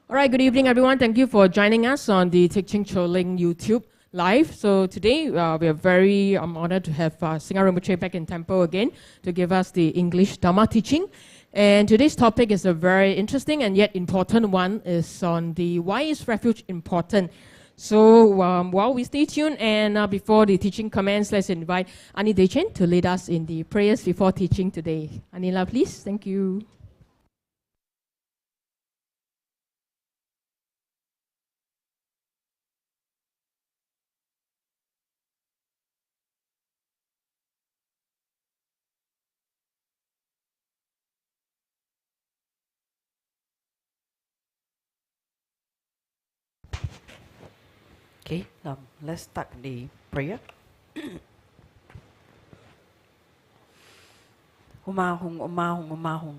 Alright, good evening everyone. Thank you for joining us on the Teaching Choling YouTube live. So today we are very honored to have Singha Rinpoche back in temple again to give us the English Dharma teaching. And today's topic is a very interesting and yet important one, is on the why is refuge important. So while we stay tuned and before the teaching commences, let's invite Ani Dechen to lead us in the prayers before teaching today. Anila, please. Thank you. Okay, let's start the prayer. Humahung, umahung, umahung.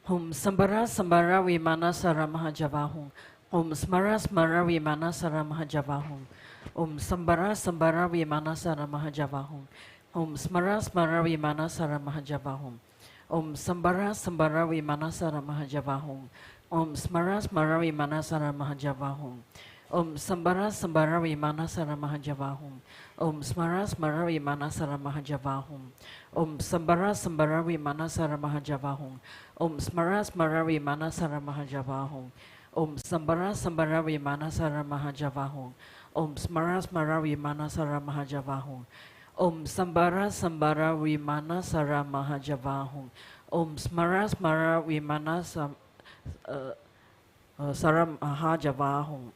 Hum sambara sambara vimana saramahajavahung. Hum smara smara vimana saramahajavahung. Sambara sambara vimana saramahajavahung. Hum smara smara vimana saramahajavahung. Sambara sambara vimana saramahajavahung. Smara smara vimana saramahajavahung. Om Sambara Sambara Vimana Saramahajavahum. Om Smara Smara Vimana Saramahajavahum. Om Sambara Sambara Vimana Saramahajavahum. Om Smara Smara Vimana Saramahajavahum. Om Sambara Sambara Vimana Saramahajavahum. Om Smara Smara Vimana Saramahajavahum. Om Sambara Sambara Vimana Saramahajavahum. Om Smara Smara Vimana Saramahajavahum.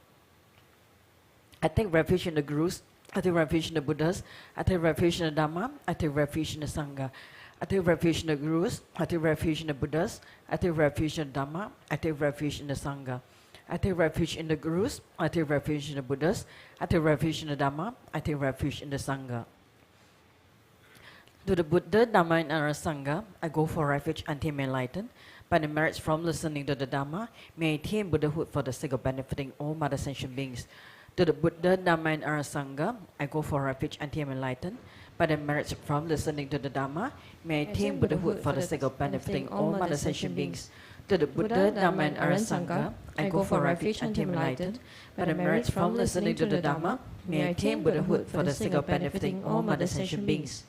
I take refuge in the Gurus, I take refuge in the Buddhas, I take refuge in the Dharma, I take refuge in the Sangha. I take refuge in the Gurus, I take refuge in the Buddhas, I take refuge in the Dharma, I take refuge in the Sangha. I take refuge in the Gurus, I take refuge in the Buddhas, I take refuge in the Dharma, I take refuge in the Sangha. To the Buddha, Dharma, and Sangha, I go for refuge until I'm enlightened. By the merits from listening to the Dharma, may I attain Buddhahood for the sake of benefiting all mother sentient beings. To the Buddha, Dharma, and Sangha, I go for refuge until I'm enlightened. By the merits from listening to the Dharma, may I attain Buddhahood for the sake of benefiting all mother sentient beings. To the Buddha, Dharma, and Sangha, I go for refuge until I'm enlightened. By the merits from listening to the Dharma, may I attain Buddhahood for the sake of benefiting all mother sentient beings.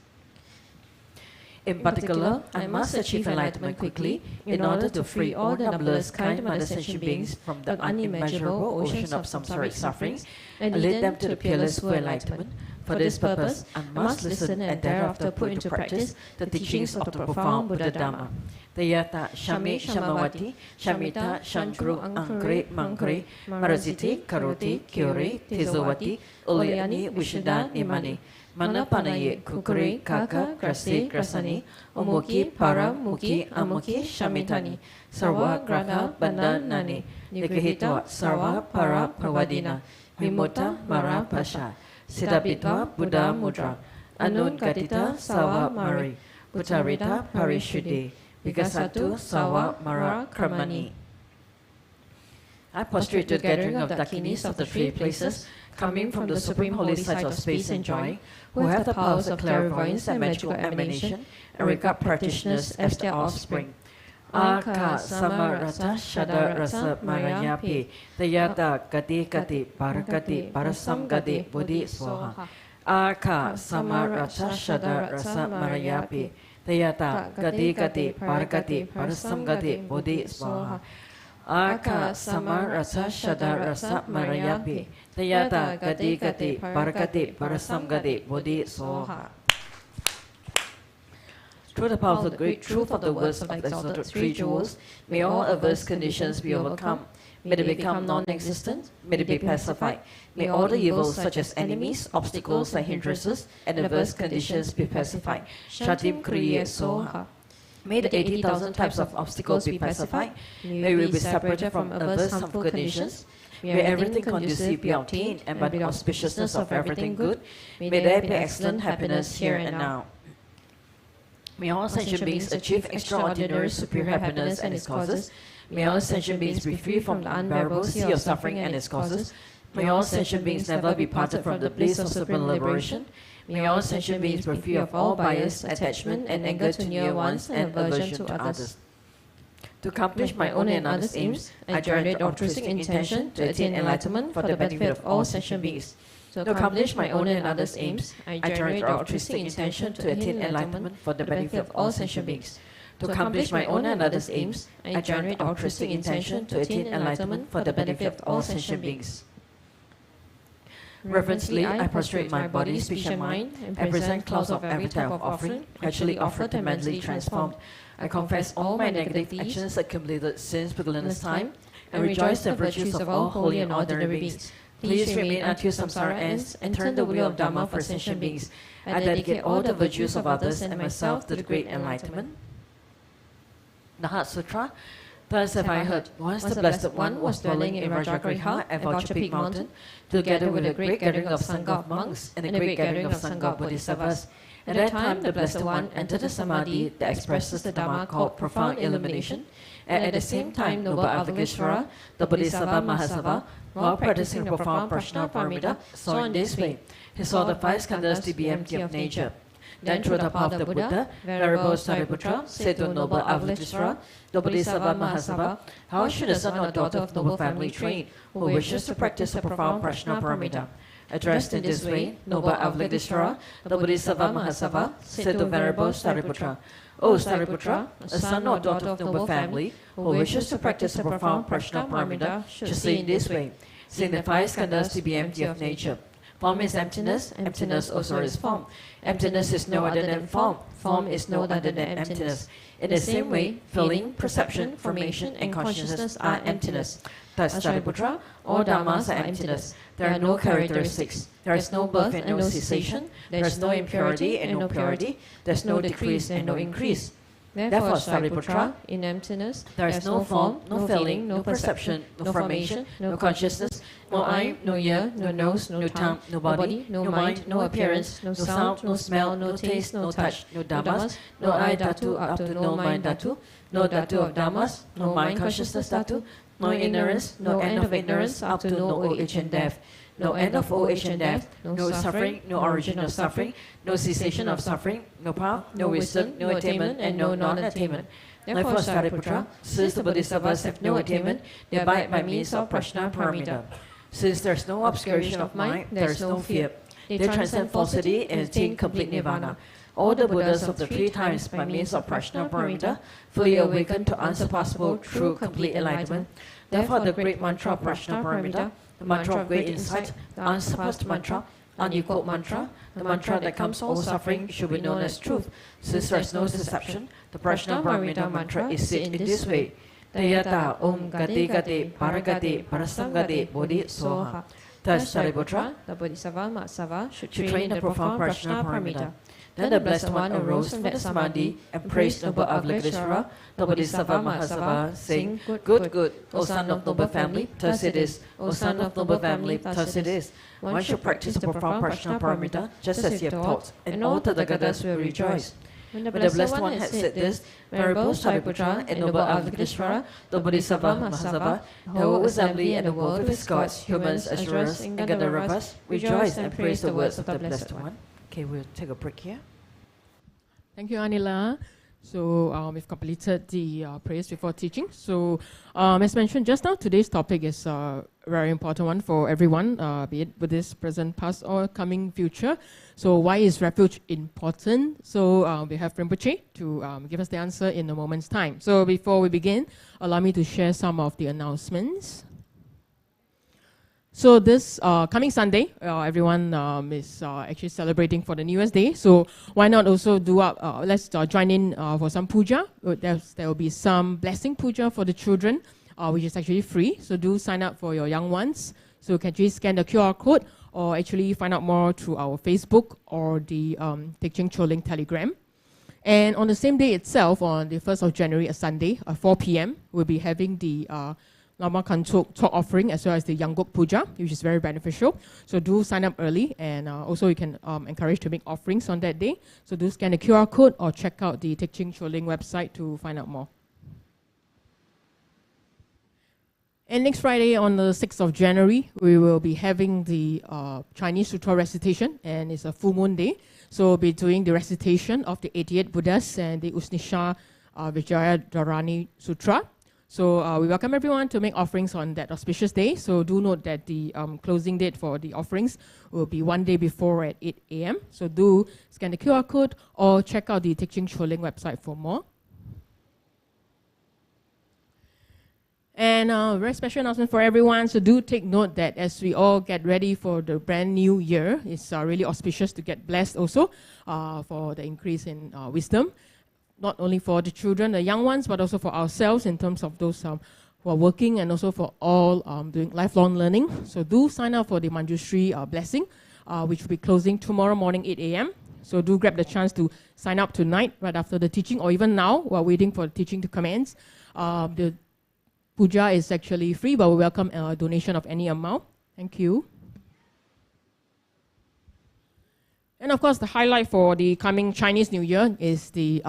In particular, I must achieve enlightenment quickly in order to free all the numberless kind mother sentient beings from the unimaginable ocean of samsaric sufferings and lead them to the peerless full enlightenment. For this purpose, I must listen and thereafter put into practice the teachings of the profound Buddha Dharma. Tayata Shami Shamawati Shamita Shankru Ankre Mankre Maraziti Karoti Kyore Tezawati Ulayani Vishuddha Nimani Manapanaye Kukure Kaka Grase Grasani Omuki Para Muki Amuki Shamitani Sarva Graha Bandhanani Nigrihitwa Sarva Para Pavadina Vimutta Mara Pasha Siddhabitva Buddha Mudra Anun Gatita Sawa Mari Uttarita Parishuddhi Vigasatu Sawa Mara Kramani. I prostrate to the gathering of Dakinis of the three places, coming from the supreme holy site of space and joy, who have the powers of clairvoyance and magical emanation, and regard practitioners as their offspring. Aka Samarata Shada Rasa Marayapi Tayata Gati Gati Barakati Barasam Gati Buddhi Swaha. Aka Samarata Shada Rasa Marayapi Tayata Gati Gati Barakati Barasam Gati Buddhi Swaha. Aka Samarata Shada Rasa Marayapi Tayata Gati Gati Barakati Barasam Gati Buddhi Swaha. Through the power of the great truth of the words of the exalted three jewels, may all adverse conditions be overcome. May they become non-existent. May they be pacified. May all the evils such as enemies, obstacles and hindrances, and adverse conditions be pacified. Shatim Kriya Soha. May the 80,000 types of obstacles be pacified. May we be separated from adverse harmful conditions. May everything conducive be obtained, and by the auspiciousness of everything good, may there be excellent happiness here and now. May all sentient beings achieve extraordinary superior happiness and its causes. May all sentient beings be free from the unbearable sea of suffering and its causes. May all sentient beings never be parted from the bliss of supreme liberation. May all sentient beings be free of all bias, attachment, and anger to near ones and aversion to others. To accomplish my own and others' aims, I generate altruistic intention to attain enlightenment for the benefit of all sentient beings. To accomplish my own and others' aims, I generate altruistic intention to attain enlightenment for the benefit of all sentient beings. To accomplish my own and others' aims, I generate altruistic intention to attain enlightenment for the benefit of all sentient beings. Reverently, I prostrate my body, speech, and mind, and present clouds of every type of offering, actually offered and mentally transformed. I confess all my negative actions accumulated since beginner's time, and rejoice the virtues of all holy and ordinary beings. Please remain until samsara ends and turn the wheel of Dharma for sentient beings. I dedicate all the virtues of others and myself to the great enlightenment. The Heart Sutra. Thus have I heard, once the Blessed One was dwelling in Rajagriha at Vulture Peak Mountain, together with a great gathering of Sangha of monks and a great gathering of Sangha of Bodhisattvas. At that time, the Blessed One entered the Samadhi that expresses the Dharma called profound illumination, and at the same time, Noble Avalokiteshvara, the Bodhisattva Mahasava, while practicing the profound Prajna Paramita, saw in this way. He saw the five skandhas to be empty of nature. Then through the path of the Buddha, Venerable Sariputra said to noble Avalokiteshvara, the Bodhisattva Mahasabha, how should a son or daughter of noble family train who wishes to practice a profound prajna paramita? Addressed in this way, noble Avalokiteshvara, the Bodhisattva Mahasabha said to Venerable Sariputra, O Sariputra, a son or daughter of noble family who wishes to practice a profound prajna paramita should say in this way, seeing the five skandhas to be empty of nature. Form is emptiness, emptiness also is form. Emptiness is no other than form, form is no other than emptiness. In the same way, feeling, perception, formation, and consciousness are emptiness. Thus, Sariputra, all dharmas are emptiness. There are no characteristics. There is no birth and no cessation. There is no impurity and no purity. There is no decrease and no increase. Therefore, Sariputra, in emptiness, there is no form, no feeling, no perception, no formation, no consciousness, no eye, no ear, no nose, no tongue, no body, no mind, no appearance, no sound, no smell, no taste, no touch, no dhammas, no eye dhatu up to no mind dhatu, no dhatu of dhammas, no mind consciousness dhatu, no ignorance, no end of ignorance up to no old age and death. No end of old age and death, no suffering, no origin of suffering, no cessation of suffering, no path, no wisdom, no attainment, and no non-attainment. Therefore, Sariputra, since the Bodhisattvas have no attainment, they abide by means of prajna paramita. Since there is no obscuration of mind, there is no fear. They transcend falsity and attain complete nirvana. All the Buddhas of the three times, by means of prajna paramita, fully awaken to unsurpassable, true, complete enlightenment. Therefore, the great mantra of prajna paramita, the mantra of great insight, the unsurpassed mantra, unequaled mantra, the mantra that comes all suffering should be known as truth. Since there is no deception, the prajna paramita mantra is said in this way: Tayata Om Gati Gati Paragati Parasamgati Bodhi Soha. Thus, Sariputra, the Bodhisattva Mahasabha should train the profound prajna paramita. Then the Blessed One arose from that samadhi and praised noble Avalokiteshvara, the Bodhisattva Mahasabha, saying, Good, good, O son of noble family, thus it is. O son of noble family, thus it is. One should practice the profound prajna paramita, just as you have taught, and all Tathagatas will rejoice. When the Blessed One had said this, Venerable Sariputra and noble Avalokiteshvara, the Bodhisattva Mahasabha, the whole assembly and the world of its gods, humans, asuras, and Gandharvas, rejoiced and praised the words of the Blessed One. Okay, we'll take a break here. Thank you, Anila. So we've completed the prayers before teaching. So as mentioned just now, today's topic is a very important one for everyone, be it Buddhist, present, past, or coming future. So why is refuge important? So we have Rinpoche to give us the answer in a moment's time. So before we begin, allow me to share some of the announcements. So this coming Sunday, everyone is actually celebrating for the New Year's Day. So why not also do up? Let's join in for some puja. There will be some blessing puja for the children, which is actually free. So do sign up for your young ones. So you can actually scan the QR code, or actually find out more through our Facebook or the Tekching Choling Telegram. And on the same day itself, on the 1st of January, a Sunday, at 4 p.m., we'll be having the Lama Kantok talk offering, as well as the Yangguk Puja, which is very beneficial. So do sign up early, and also you can encourage to make offerings on that day. So do scan the QR code or check out the Tekching Choling website to find out more. And next Friday, on the 6th of January, we will be having the Chinese Sutra recitation, and it's a full moon day. So we'll be doing the recitation of the 88 Buddhas and the Usnisha Vijayadharani Sutra. So we welcome everyone to make offerings on that auspicious day. So do note that the closing date for the offerings will be one day before at 8 a.m. So do scan the QR code or check out the Tekching Choling website for more. And a very special announcement for everyone. So do take note that as we all get ready for the brand new year, it's really auspicious to get blessed also for the increase in wisdom. Not only for the children, the young ones, but also for ourselves in terms of those who are working, and also for all doing lifelong learning. So do sign up for the Manjushri blessing, which will be closing tomorrow morning, 8 a.m. So do grab the chance to sign up tonight, right after the teaching, or even now, while waiting for the teaching to commence. The puja is actually free, but we welcome a donation of any amount. Thank you. And of course, the highlight for the coming Chinese New Year is the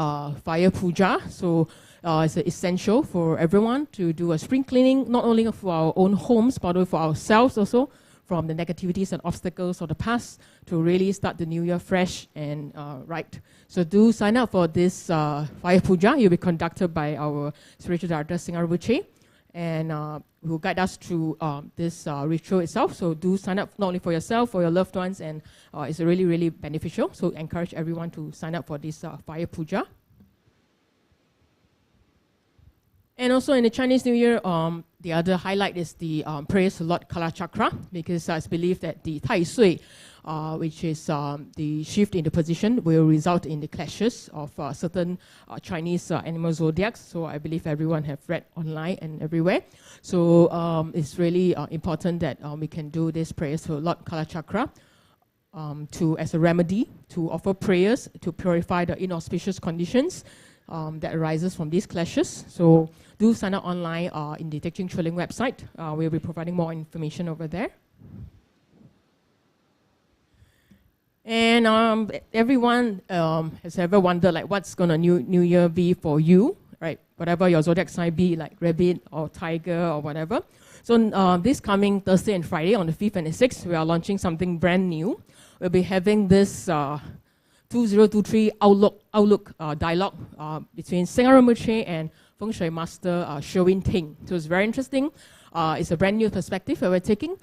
fire puja. So it's essential for everyone to do a spring cleaning, not only for our own homes, but for ourselves also, from the negativities and obstacles of the past to really start the new year fresh and right. So do sign up for this fire puja. It will be conducted by our spiritual director, Singha Rinpoche, and will guide us through this ritual itself. So do sign up not only for yourself, for your loved ones, and it's really, really beneficial. So encourage everyone to sign up for this fire puja. And also in the Chinese New Year, the other highlight is the prayers to Lord Kala Chakra, because it's believed that the Tai Sui, which is the shift in the position, will result in the clashes of certain Chinese animal zodiacs. So I believe everyone have read online and everywhere. So it's really important that we can do these prayers to Lord Kala Chakra as a remedy to offer prayers to purify the inauspicious conditions that arises from these clashes. So do sign up online in the Teaching Trilling website. We'll be providing more information over there. And everyone has ever wondered, like, what's gonna new year be for you, right? Whatever your zodiac sign be, like rabbit or tiger or whatever. So this coming Thursday and Friday on the 5th and the 6th, we are launching something brand new. We'll be having this 2023 Outlook dialogue between Singha Rinpoche and Feng Shui Master Sherwin Ting. So it's very interesting. It's a brand new perspective that we're taking,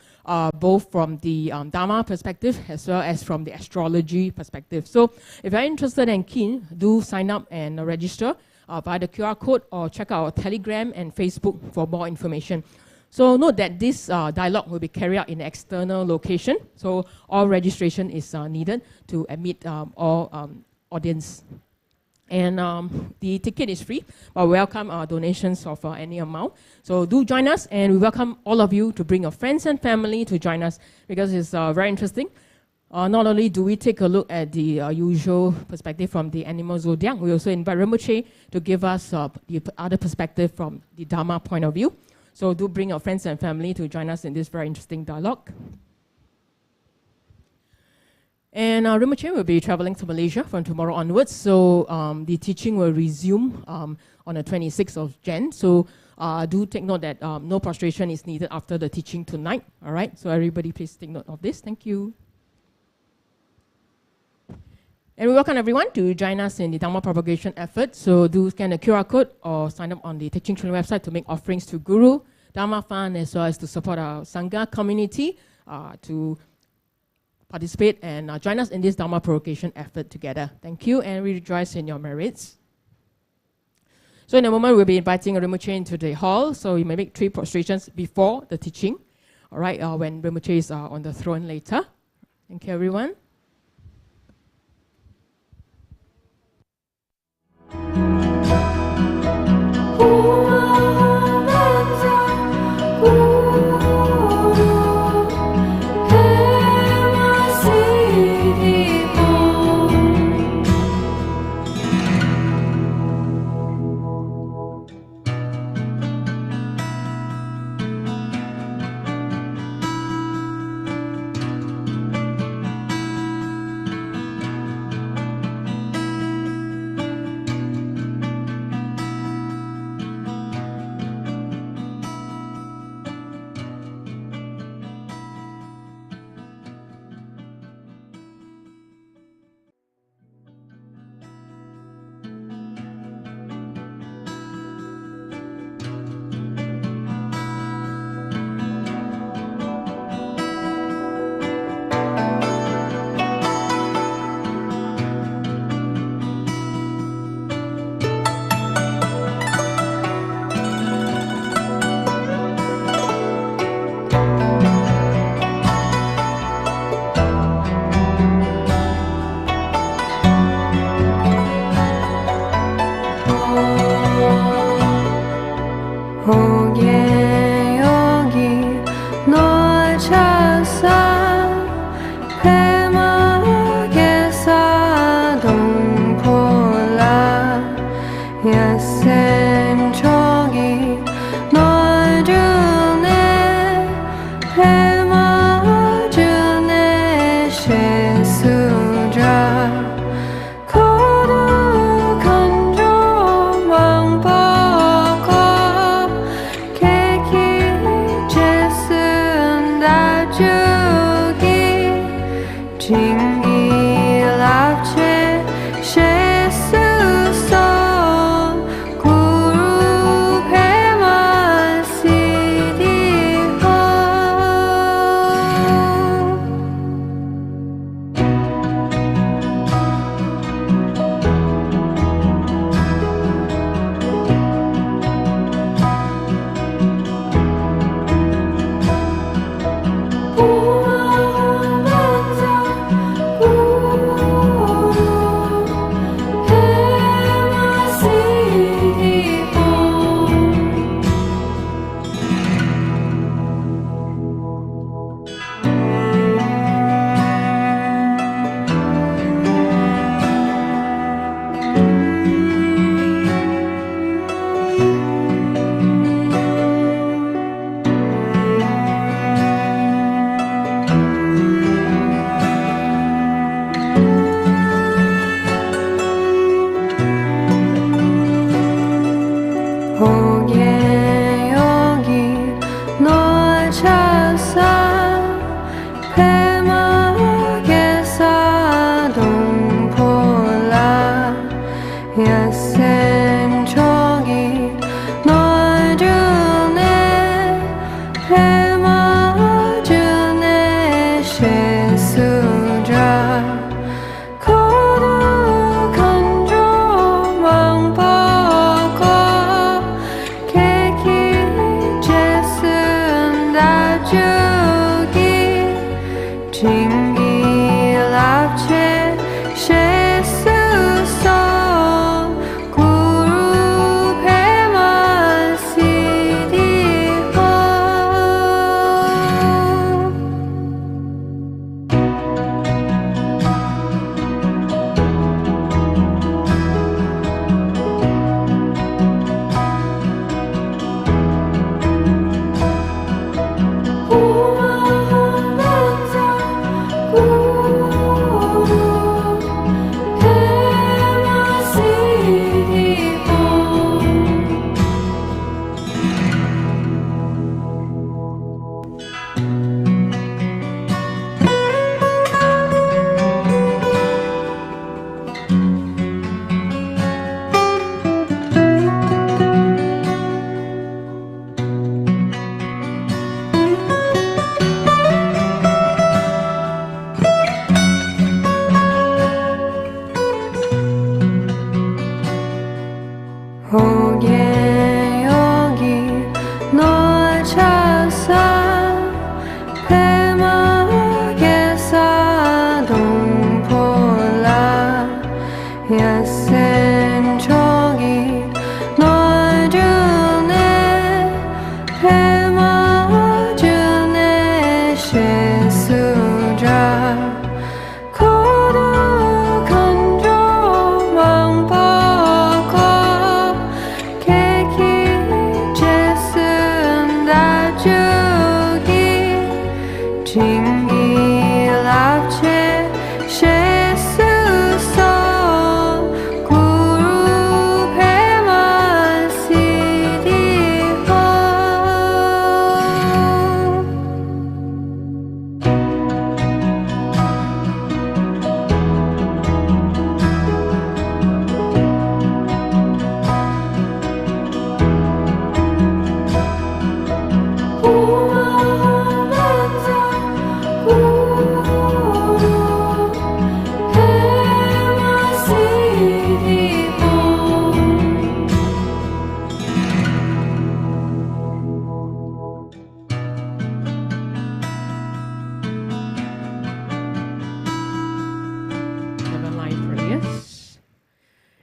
both from the Dharma perspective as well as from the astrology perspective. So if you're interested and keen, do sign up and register via the QR code or check out our Telegram and Facebook for more information. So note that this dialogue will be carried out in an external location, so all registration is needed to admit all audience. And the ticket is free, but we welcome donations of any amount. So do join us, and we welcome all of you to bring your friends and family to join us, because it's very interesting. Not only do we take a look at the usual perspective from the animal zodiac, we also invite Rinpoche to give us the other perspective from the Dharma point of view. So do bring your friends and family to join us in this very interesting dialogue. And Rinpoche will be traveling to Malaysia from tomorrow onwards. So the teaching will resume on the 26th of Jan. So do take note that no prostration is needed after the teaching tonight. All right, so everybody please take note of this. Thank you. And we welcome everyone to join us in the Dharma propagation effort. So do scan the QR code or sign up on the Teaching Trilling website to make offerings to Guru, Dharma Fund, as well as to support our Sangha community to participate and join us in this Dharma propagation effort together. Thank you, and we rejoice in your merits. So in a moment, we'll be inviting Rinpoche into the hall. So you may make 3 prostrations before the teaching, all right, when Rinpoche is on the throne later. Thank you, everyone.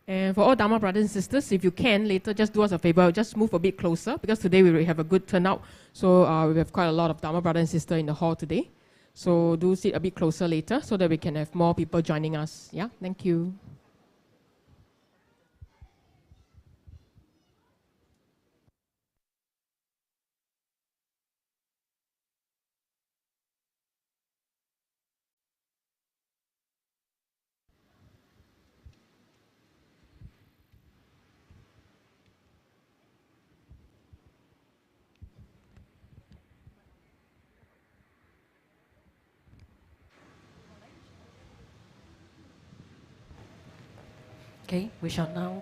And for all Dharma brothers and sisters, if you can, later just do us a favor, just move a bit closer because today we have a good turnout. So we have quite a lot of Dharma brothers and sisters in the hall today. So do sit a bit closer later so that we can have more people joining us. Yeah, thank you. Okay, we shall now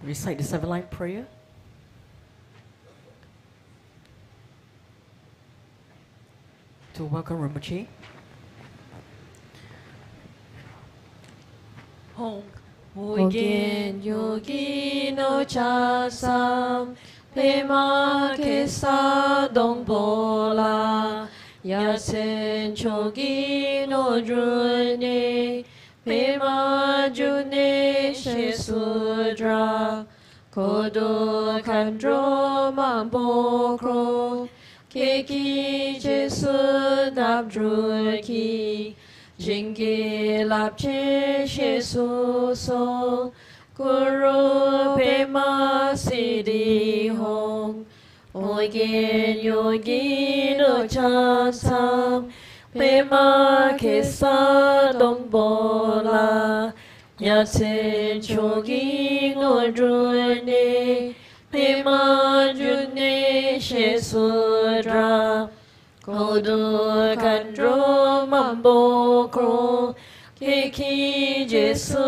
recite the 7-line prayer. To welcome Rinpoche. Hong Hogen yogi no chasam pema kesa dongbola yasen chogi no drune pema june shesudra kodo kandro mambokro keki jesu nabdruki Jingi lapche shesu so Guru pema siddhi hong Ogen yogi no chansam Pema kesa dongbola Yasen chogi ngodrune Pema june shesudra Kodo kandro mambokro Keki jesu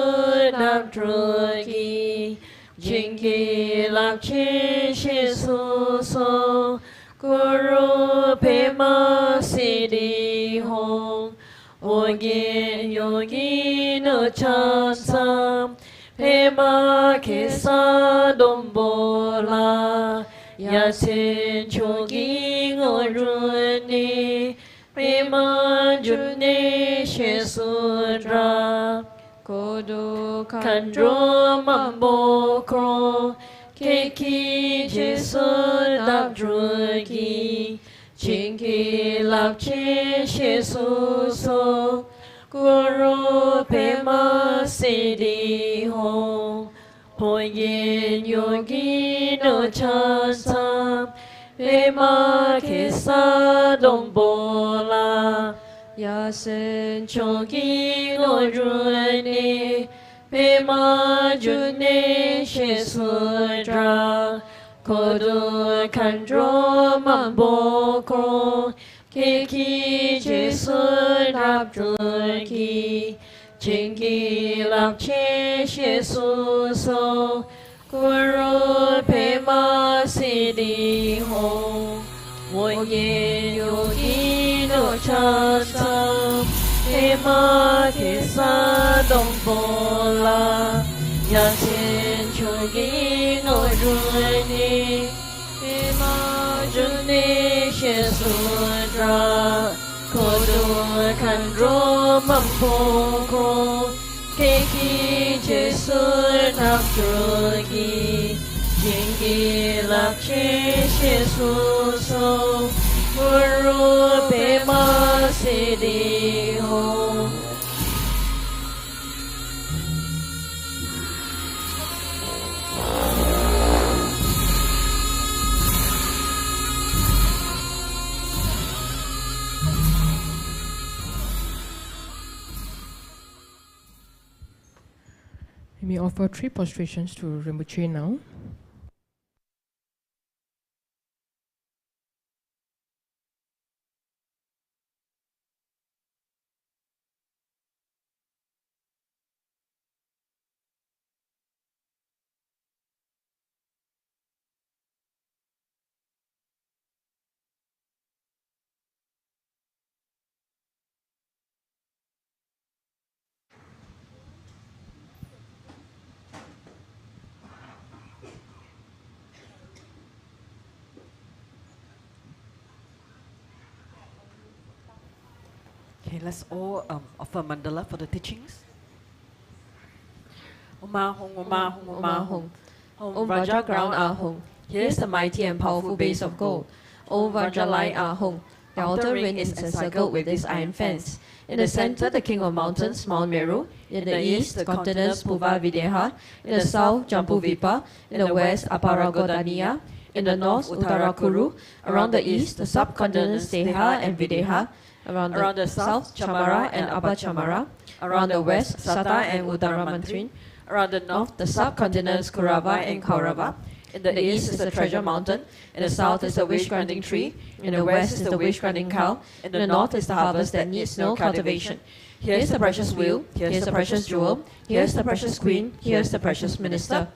nabdruki Jingi lapche shesu so Guru pema siddhi hong Ogen yogi no chansam Pema kesa dongbola Yasen chogi ngodrune Pema june shesudra Kodo kandro mambokro Keki jesu nabdruki Jingi lapche shesu so Guru pema siddhi hong Hoyen yogi no chansam Pema kesa dongbola Yasen chogi ngodrune Pema june shesudra Kodo kandro mambokro Keki jesu nabdruki Jingi lapche shesu so Guru pema siddhi hong Woyen yogi no chansam Pema kesa dongbola Yasen chogi ngodrune Pema june shesudra Kodo kandro mambokro Keki jesu nabdruki Jingi lapche shesu so Guru pema siddhi hong We offer 3 prostrations to Rinpoche now. Okay, let's all offer mandala for the teachings. Oma hong, oma hong, oma hong. Om Vajra ground Ahong. Here is the mighty and powerful base of gold. Om Vajra light Ahong. The outer ring is encircled with this iron fence. In the center, the king of mountains, Mount Meru. In the east, the continents Puva Videha. In the south, Jambuvipa. In the west, Aparagodaniya. In the north, Uttarakuru. Around the east, the subcontinents Deha and Videha. Around the south, Chamara and Abba Chamara. Around the west, Sata and Uttaramantrin. Around the north, the subcontinents Kurava and Kaurava. In the east is the treasure mountain. In the south is the wish-granting tree. In the west is the wish-granting cow. In the north is the harvest that needs no cultivation. Here is the precious wheel. Here is the precious jewel. Here is the precious queen. Here is the precious minister.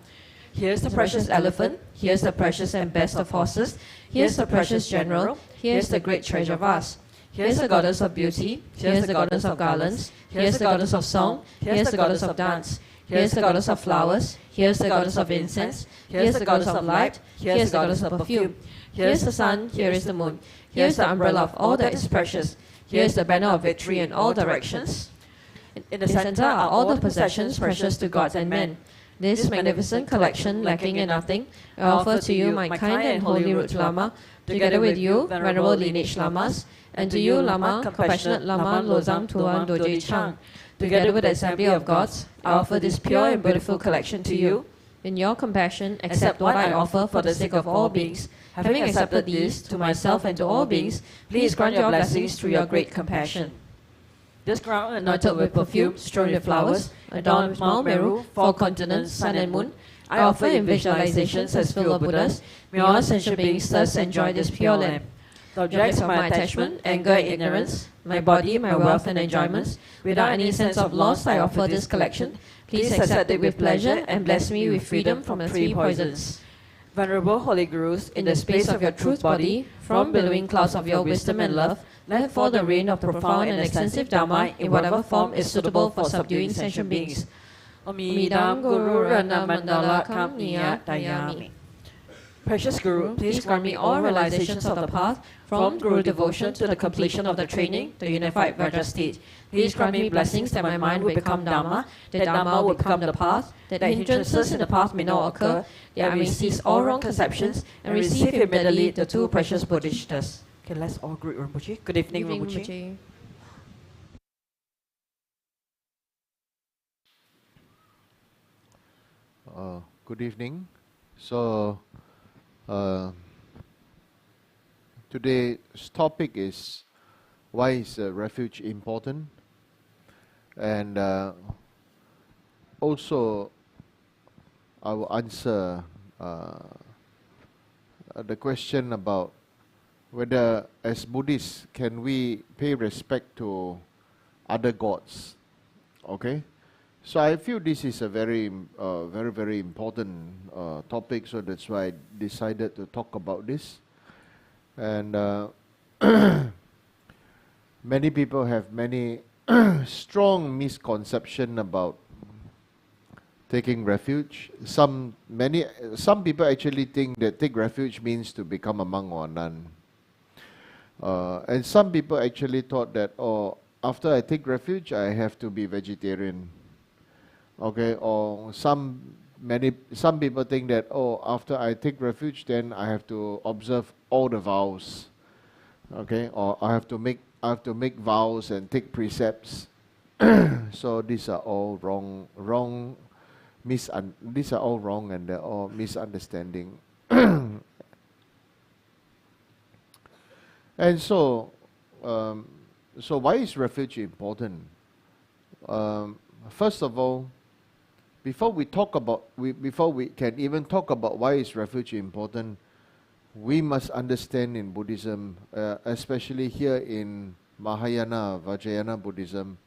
Here is the precious elephant. Here is the precious and best of horses. Here is the precious general. Here is the great treasure vase. Here is the goddess of beauty. Here is the goddess of garlands. Here is the goddess of song. Here is the goddess of dance. Here is the goddess of flowers. Here is the goddess of incense. Here is the goddess of light. Here is the goddess of perfume. Here is the sun. Here is the moon. Here is the umbrella of all that is precious. Here is the banner of victory in all directions. In the center are all the possessions precious to gods and men. This magnificent collection, lacking in nothing, I offer to you, my kind and holy root Lama, together with you, venerable lineage Lamas, and to you, Lama, compassionate Lama Lozang Tuan Doji Chang. Together with the assembly of gods, I offer this pure and beautiful collection to you. In your compassion, accept what I offer for the sake of all beings. Having accepted these, to myself and to all beings, please grant your blessings through your great compassion. This crown, anointed with perfume, strewn with flowers, adorned with Mount Meru, four continents, sun and moon, I offer in visualizations as fellow Buddhas. May all sentient beings thus enjoy this pure lamp. The objects of my attachment, anger and ignorance, my body, my wealth and enjoyments, without any sense of loss, I offer this collection. Please accept it with pleasure and bless me with freedom from the three poisons. Venerable Holy Gurus, in the space of your truth body, from billowing clouds of your wisdom and love, let fall the rain of profound and extensive Dharma in whatever form is suitable for subduing sentient beings. Omidam Guru Rana Mandala Kam Niya Dayami. Precious Guru, please grant me all realizations of the path, from Guru devotion to the completion of the training, the unified Vajra state. Please grant me blessings that my mind will become Dharma, that Dharma will become the path, that hindrances in the path may not occur, that I may cease all wrong conceptions, and receive immediately the two precious Bodhisattvas. Okay, let's all greet Rinpoche. Good evening, Rinpoche. Good evening. Today's topic is why is refuge important, and also I will answer the question about whether as Buddhists can we pay respect to other gods. Okay, so I feel this is a very very important topic, so that's why I decided to talk about this. And many people have many strong misconception about taking refuge. Some people actually think that take refuge means to become a monk or a nun. And some people actually thought that, after I take refuge, I have to be vegetarian. Okay, or some people think that, after I take refuge, then I have to observe all the vows. Okay, or I have to make vows and take precepts. So these are all wrong. These are all wrong, and they're all misunderstanding. And so why is refuge important? First of all, before we can even talk about why is refuge important, we must understand in Buddhism, especially here in Mahayana, Vajrayana Buddhism,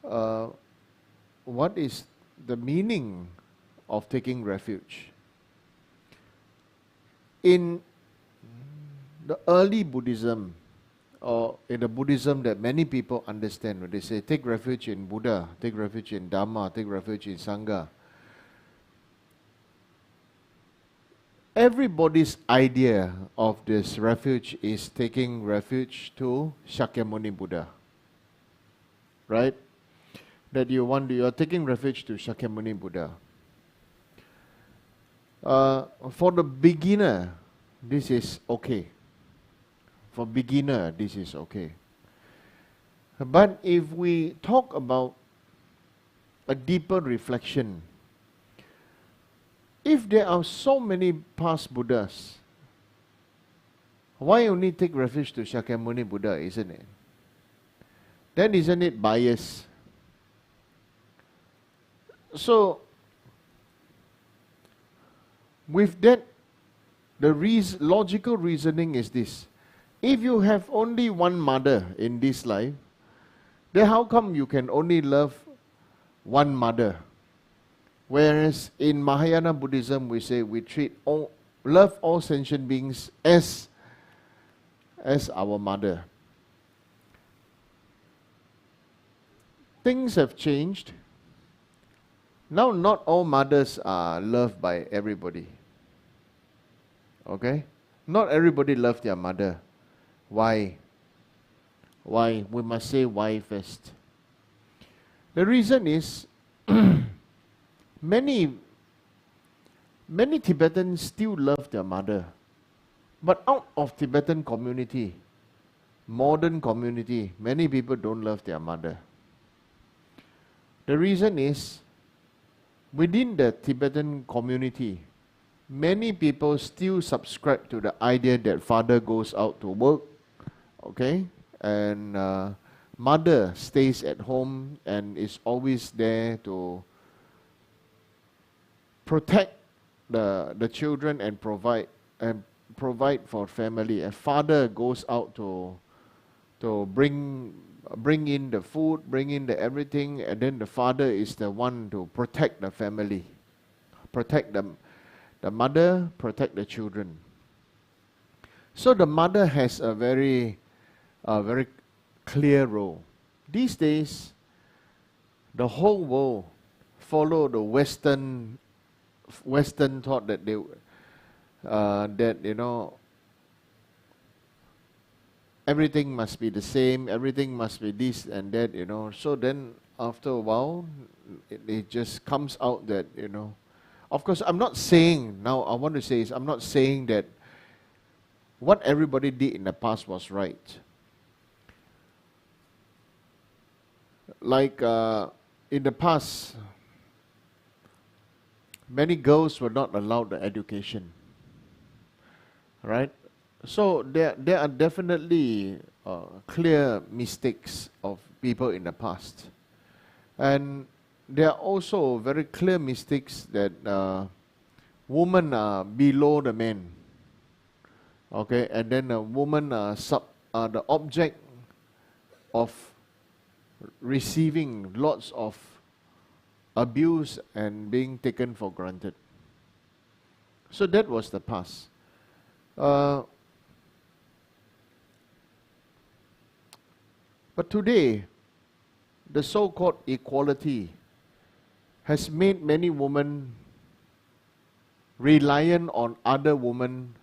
what is the meaning of taking refuge. In the early Buddhism, or in the Buddhism that many people understand, when they say take refuge in Buddha, take refuge in Dharma, take refuge in Sangha, everybody's idea of this refuge is taking refuge to Shakyamuni Buddha, right? That you're taking refuge to Shakyamuni Buddha. For the beginner, this is okay. For beginner, this is okay. But if we talk about a deeper reflection, if there are so many past Buddhas, why only take refuge to Shakyamuni Buddha, isn't it? Then isn't it biased? So, with that, the logical reasoning is this. If you have only one mother in this life, then how come you can only love one mother? Whereas in Mahayana Buddhism, we say we love all sentient beings as our mother. Things have changed. Now not all mothers are loved by everybody. Okay? Not everybody loves their mother. Why? Why? We must say why first. The reason is many Tibetans still love their mother. But out of Tibetan community, modern community, many people don't love their mother. The reason is, within the Tibetan community, many people still subscribe to the idea that father goes out to work, okay, and mother stays at home and is always there to protect the children and provide for family. A father goes out to bring in the food, bring in the everything, and then the father is the one to protect the family, protect the mother, protect the children. So the mother has a very clear role. These days, the whole world follow the Western thought that everything must be the same, everything must be this and that, So then after a while, it just comes out that, Of course, I'm not saying, now I want to say is, I'm not saying that what everybody did in the past was right. Like in the past, many girls were not allowed the education, right? So there are definitely clear mistakes of people in the past. And there are also very clear mistakes that women are below the men. Okay, and then women are the object of receiving lots of abuse and being taken for granted. So that was the past. But today, the so-called equality has made many women reliant on other women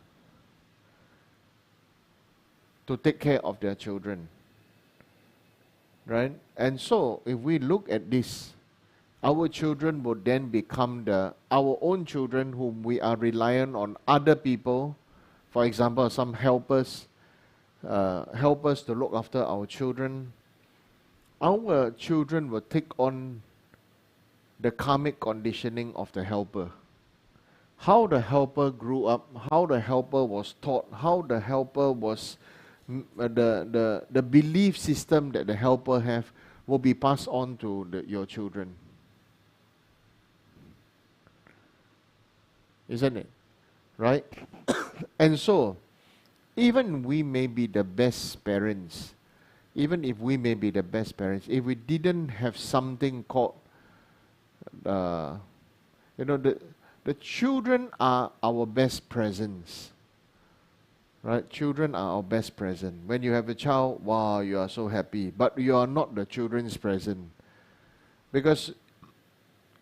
to take care of their children. Right? And so, if we look at this, our children would then become our own children whom we are reliant on other people. For example, some helpers to look after our children. Our children will take on the karmic conditioning of the helper. How the helper grew up, how the helper was taught, how the helper was, the belief system that the helper have will be passed on to your children. Isn't it? Right? And so, even we may be the best parents, even if we may be the best parents, if we didn't have something called, the children are our best presents. Right? Children are our best present. When you have a child, wow, you are so happy. But you are not the children's present. Because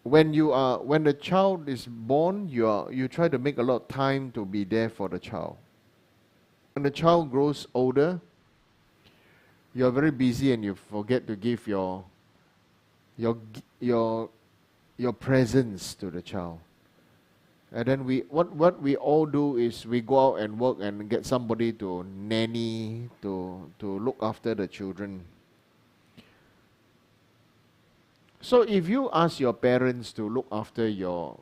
when the child is born, you try to make a lot of time to be there for the child. When the child grows older, you are very busy and you forget to give your presence to the child. And then what we all do is we go out and work and get somebody to nanny, to look after the children. So if you ask your parents to look after your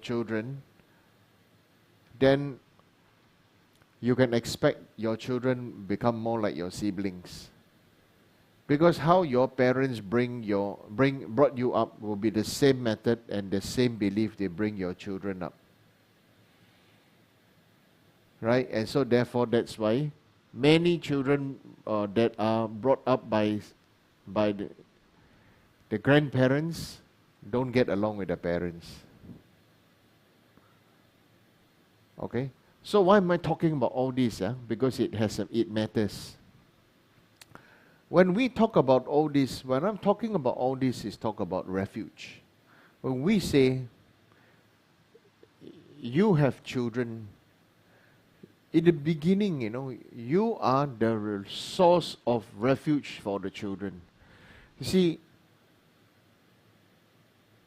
children, then you can expect your children become more like your siblings. Because how your parents brought you up will be the same method and the same belief they bring your children up. right? And so therefore that's why many children that are brought up by the grandparents don't get along with the parents. Okay? So why am I talking about all this? Because it matters. When we talk about all this, when I'm talking about all this, is talk about refuge. When we say you have children, in the beginning, you are the source of refuge for the children. You see,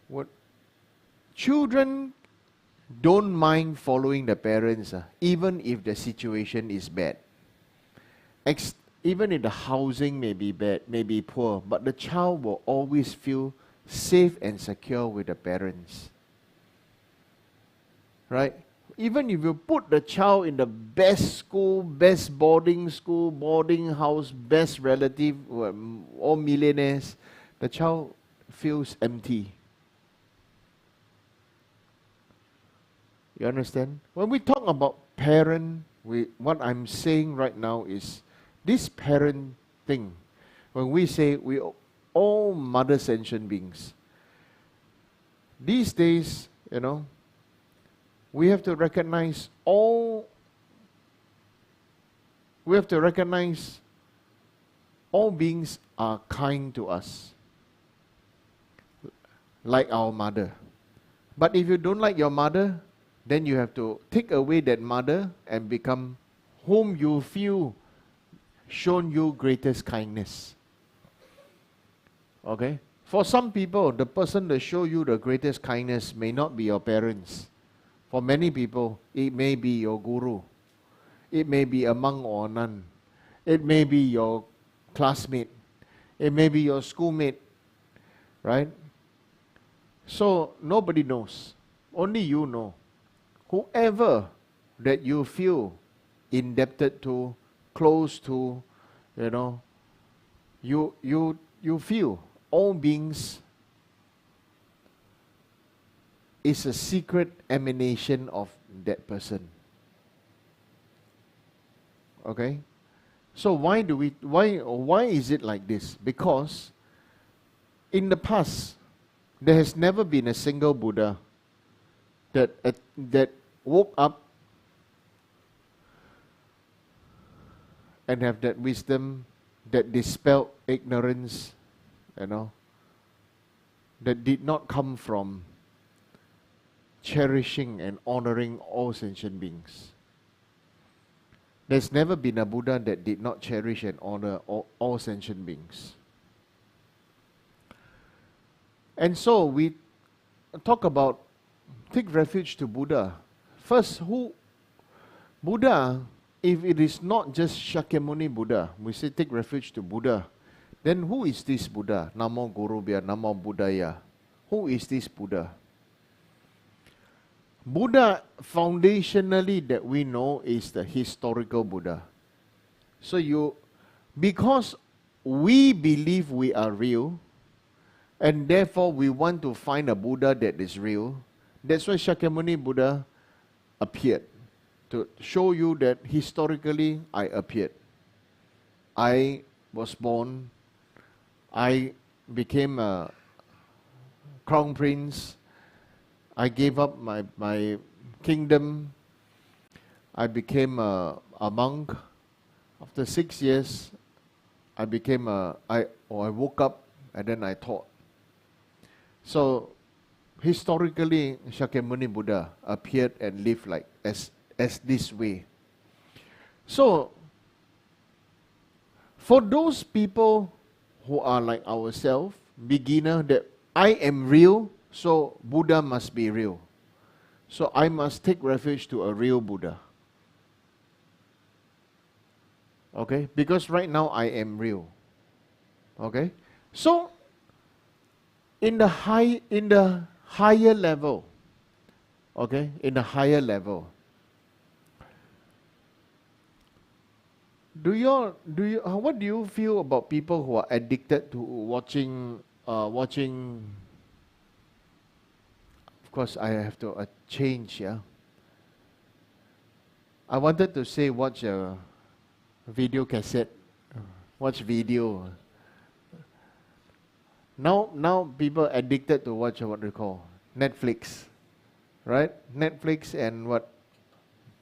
what children don't mind following the parents, even if the situation is bad. Even if the housing may be bad, may be poor, but the child will always feel safe and secure with the parents. Right? Even if you put the child in the best school, best boarding school, boarding house, best relative, all millionaires, the child feels empty. You understand? When we talk about parent, what I'm saying right now is this parent thing. When we say we all mother sentient beings, these days, we have to recognize all beings are kind to us, like our mother. But if you don't like your mother, then you have to take away that mother and become whom you feel shown you greatest kindness. Okay? For some people, the person that show you the greatest kindness may not be your parents. For many people, it may be your guru. It may be a monk or a nun. It may be your classmate. It may be your schoolmate. Right? So, nobody knows. Only you know. Whoever that you feel indebted to, close to, you feel all beings is a secret emanation of that person. Okay? So why is it like this? Because in the past, there has never been a single Buddha that woke up and have that wisdom that dispelled ignorance, that did not come from cherishing and honoring all sentient beings. There's never been a Buddha that did not cherish and honor all sentient beings. And so we talk about take refuge to Buddha. First, who Buddha, if it is not just Shakyamuni Buddha, we say take refuge to Buddha, then who is this Buddha? Namo Gurubhya, Namo Buddhaya. Who is this Buddha? Buddha, foundationally that we know, is the historical Buddha. So because we believe we are real, and therefore we want to find a Buddha that is real, that's why Shakyamuni Buddha appeared, to show you that historically I appeared. I was born, I became a crown prince, I gave up my kingdom, I became a monk. After 6 years, I woke up and then I taught. So historically, Shakyamuni Buddha appeared and lived like as this way. So, for those people who are like ourselves, beginner, that I am real, so Buddha must be real. So I must take refuge to a real Buddha. Okay? Because right now I am real. Okay? So, in the higher level, okay, in the higher level, what do you feel about people who are addicted to watching? Of course, I have to change. Yeah. I wanted to say watch a video cassette, watch video. Now people addicted to watch what they call Netflix, right? Netflix and what?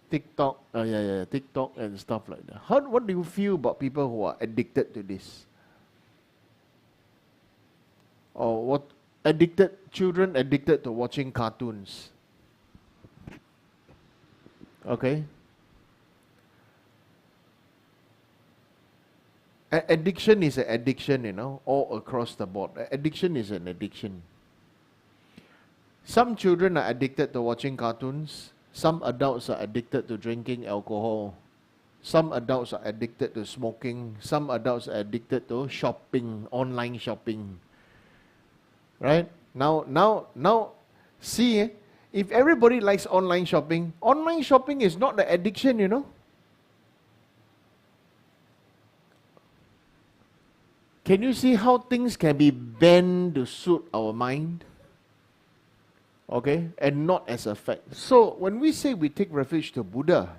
TikTok, TikTok and stuff like that. What do you feel about people who are addicted to this? Or what? Children addicted to watching cartoons. Okay? Addiction is an addiction, you know, all across the board. Addiction is an addiction. Some children are addicted to watching cartoons. Some adults are addicted to drinking alcohol. Some adults are addicted to smoking. Some adults are addicted to shopping, online shopping. Right? Now, see, if everybody likes online shopping is not the addiction, you know. Can you see how things can be bent to suit our mind? Okay? And not as a fact. So, when we say we take refuge to Buddha,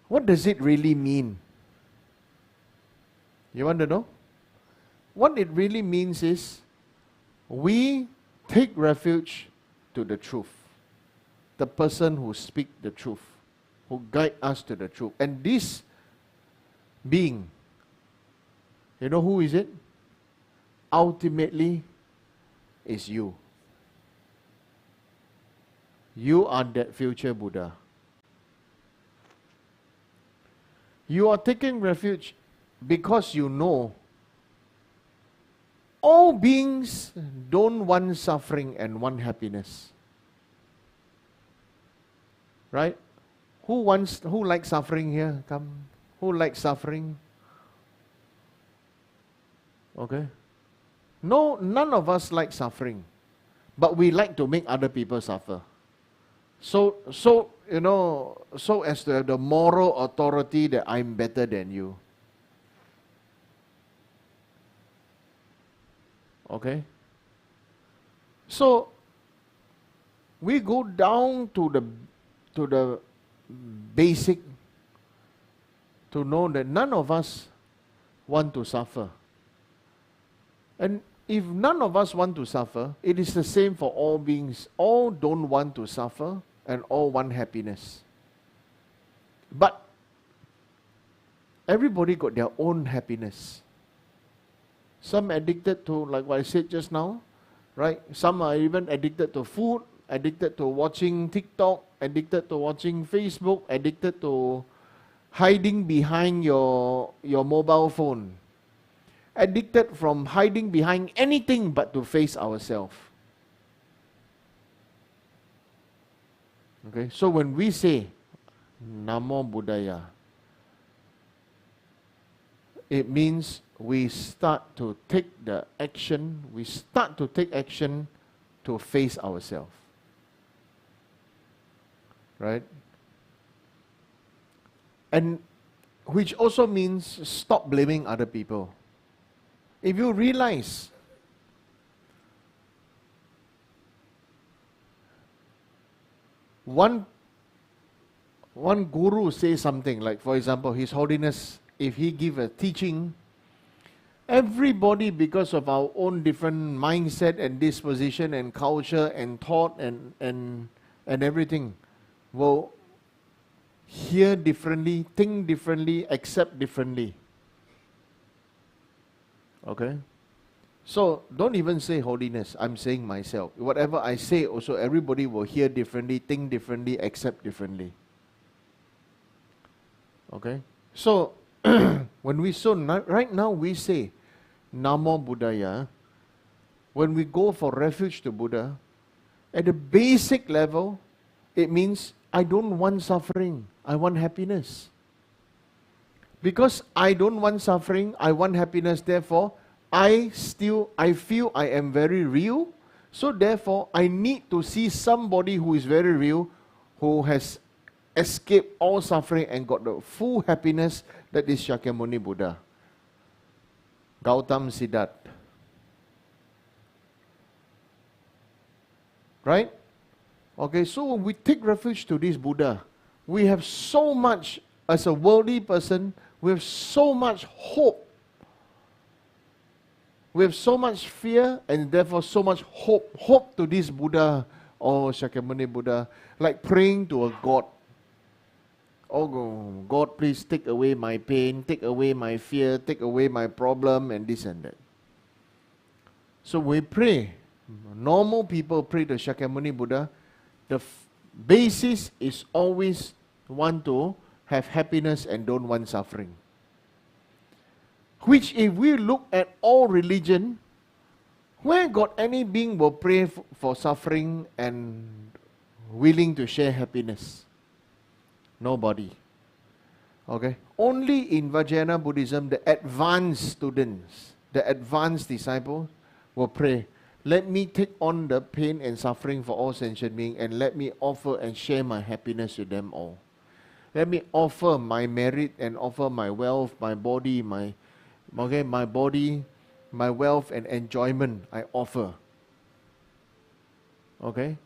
what does it really mean? You want to know? What it really means is, we take refuge to the truth. The person who speaks the truth, who guides us to the truth. And this being, you know who is it? Ultimately, is you. You are that future Buddha. You are taking refuge because you know all beings don't want suffering and want happiness. Right? Who likes suffering here? Come. Who likes suffering? Okay. No, none of us like suffering. But we like to make other people suffer. So you know, so as to have the moral authority that I'm better than you. Okay? So we go down to the basic to know that none of us want to suffer. And if none of us want to suffer, it is the same for all beings. All don't want to suffer and all want happiness. But everybody got their own happiness. Some addicted to, like what I said just now, right? Some are even addicted to food, addicted to watching TikTok, addicted to watching Facebook, addicted to hiding behind your mobile phone. Addicted from hiding behind anything but to face ourselves. Okay, so when we say Namo Buddhaya, it means we start to take the action, to face ourselves. Right? And which also means stop blaming other people. If you realize one guru says something, like for example, His Holiness, if he give a teaching, everybody, because of our own different mindset and disposition and culture and thought and everything, will hear differently, think differently, accept differently. Okay? So, don't even say holiness. I'm saying myself. Whatever I say also, everybody will hear differently, think differently, accept differently. Okay? So, right now we say Namo Buddhaya. When we go for refuge to Buddha, at the basic level, it means I don't want suffering. I want happiness. Because I don't want suffering, I want happiness, therefore, I feel I am very real, so therefore, I need to see somebody who is very real, who has escaped all suffering and got the full happiness, that is Shakyamuni Buddha. Gautam Siddhartha. Right? Okay, so when we take refuge to this Buddha, we have so much, as a worldly person, we have so much hope. We have so much fear and therefore so much hope. Hope to this Buddha or Shakyamuni Buddha, like praying to a God. Oh God, please take away my pain, take away my fear, take away my problem and this and that. So we pray. Normal people pray to Shakyamuni Buddha. The basis is always want to have happiness and don't want suffering. Which if we look at all religion, where got any being will pray for suffering and willing to share happiness? Nobody. Okay? Only in Vajrayana Buddhism, the advanced students, the advanced disciples will pray, let me take on the pain and suffering for all sentient beings and let me offer and share my happiness with them all. Let me offer my merit and offer my wealth, my body, my body, my wealth and enjoyment I offer. Okay?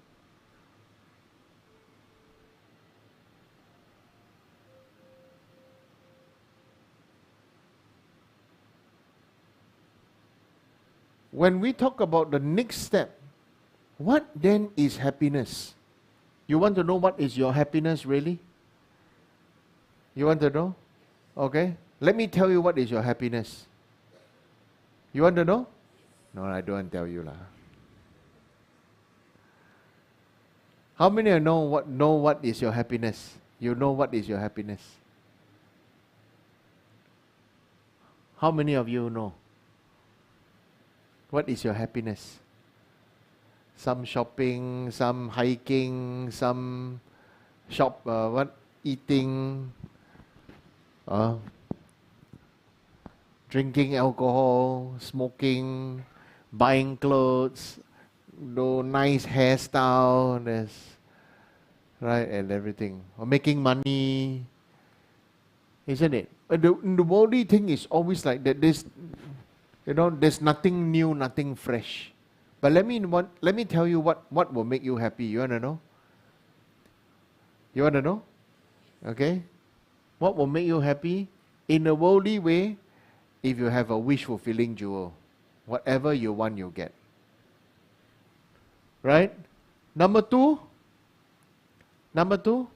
When we talk about the next step, what then is happiness? You want to know what is your happiness really? You want to know? Okay. Let me tell you what is your happiness. You want to know? No, I don't want to tell you lah. How many of you know what is your happiness? You know what is your happiness? How many of you know? What is your happiness? Some shopping, some hiking, some eating, drinking alcohol, smoking, buying clothes, do nice hairstyle, right, and everything. Or making money, isn't it? But the worldly thing is always like that. There's nothing new, nothing fresh. But let me tell you what will make you happy. You want to know? You want to know? Okay? What will make you happy? In a worldly way, if you have a wish-fulfilling jewel, whatever you want, you get. Right? Number two,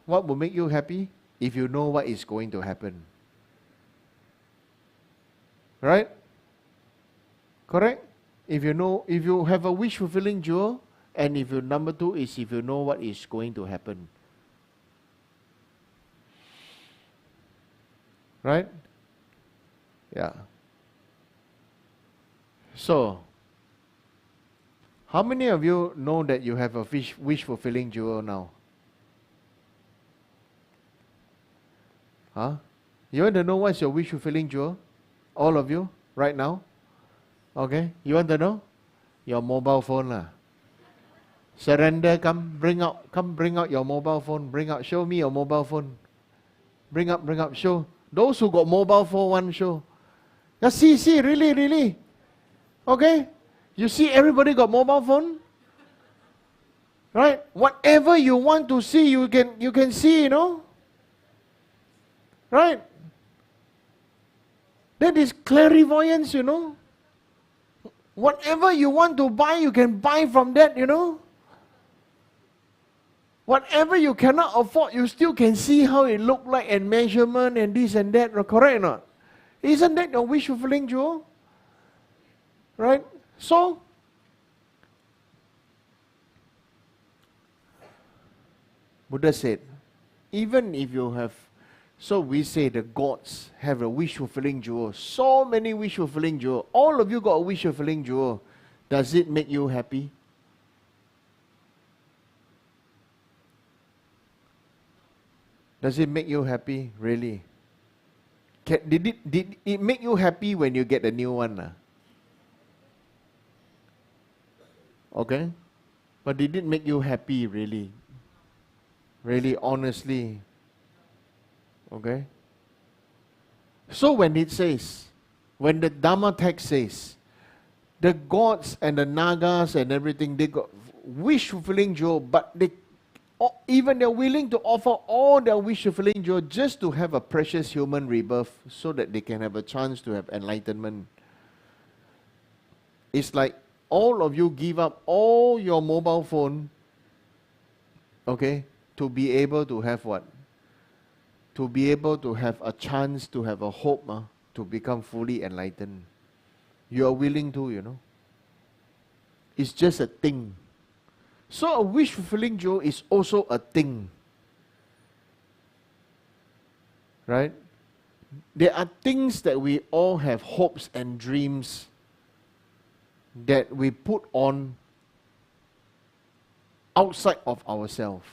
what will make you happy? If you know what is going to happen. Right? Correct? If you have a wish-fulfilling jewel, and number two is if you know what is going to happen. Right? Yeah. So, how many of you know that you have a wish-fulfilling jewel now? Huh? You want to know what's your wish-fulfilling jewel? All of you, right now? Okay, you want to know? Your mobile phone lah. Surrender, come bring out your mobile phone. Show me your mobile phone. Bring up, show. Those who got mobile phone, one show. Yeah, see, really. Okay? You see everybody got mobile phone? Right? Whatever you want to see, you can see, Right? That is clairvoyance, Whatever you want to buy, you can buy from that, Whatever you cannot afford, you still can see how it look like and measurement and this and that, correct or not? Isn't that your wish-fulfilling jewel? Right? So, Buddha said, even if you have, so we say the gods have a wish-fulfilling jewel. So many wish-fulfilling jewel. All of you got a wish-fulfilling jewel. Does it make you happy? Does it make you happy? Really? Did it make you happy when you get a new one? Okay? But did it make you happy really? Really, honestly? Okay? So when it says, when the Dharma text says, the gods and the nagas and everything, they got wish-fulfilling jewel, but even they're willing to offer all their wish fulfilling joy just to have a precious human rebirth so that they can have a chance to have enlightenment. It's like all of you give up all your mobile phone, okay, to be able to have what? To be able to have a chance, to have a hope to become fully enlightened. You are willing to, you know. It's just a thing. So a wish fulfilling joy is also a thing. Right? There are things that we all have hopes and dreams that we put on outside of ourselves.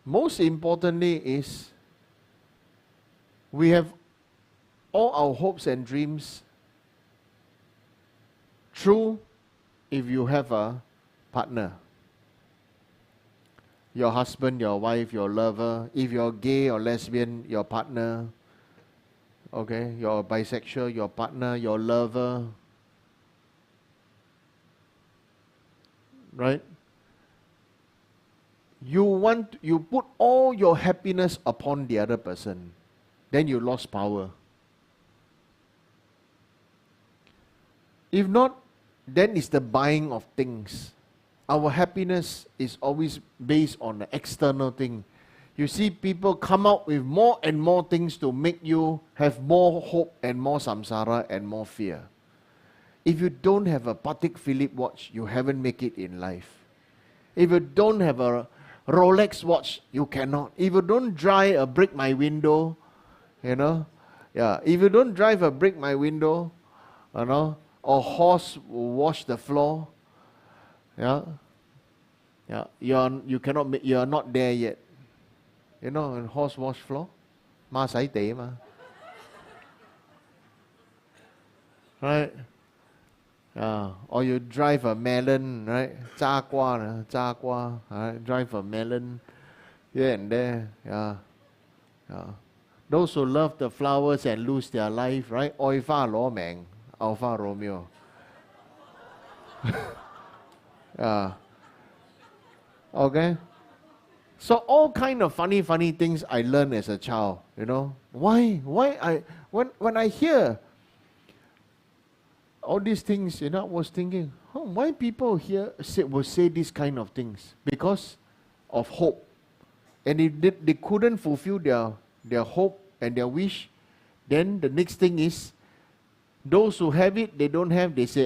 Most importantly is we have all our hopes and dreams true if you have a partner. Your husband, your wife, your lover. If you're gay or lesbian, your partner. Okay, you're bisexual, your partner, your lover. Right? You put all your happiness upon the other person. Then you lost power. If not, then it's the buying of things. Our happiness is always based on the external thing. You see people come out with more and more things to make you have more hope and more samsara and more fear. If you don't have a Patek Philippe watch, you haven't made it in life. If you don't have a Rolex watch, you cannot. If you don't drive a break my window, you know, if you don't drive a break my window, you know, or horse will wash the floor, you cannot make, you are not there yet. You know, and horse wash floor, ma sai tệ ma. Right? Or you drive a melon, right? 炸瓜, right? Drive a melon here and there. Those who love the flowers and lose their life, right? 愛花攞命, Alfa Romeo. Okay? So all kind of funny things I learned as a child, you know. When I hear all these things, you know, I was thinking, why people here will say these kind of things? Because of hope. And if they couldn't fulfill their hope and their wish, then the next thing is, those who have it, they don't have, they say,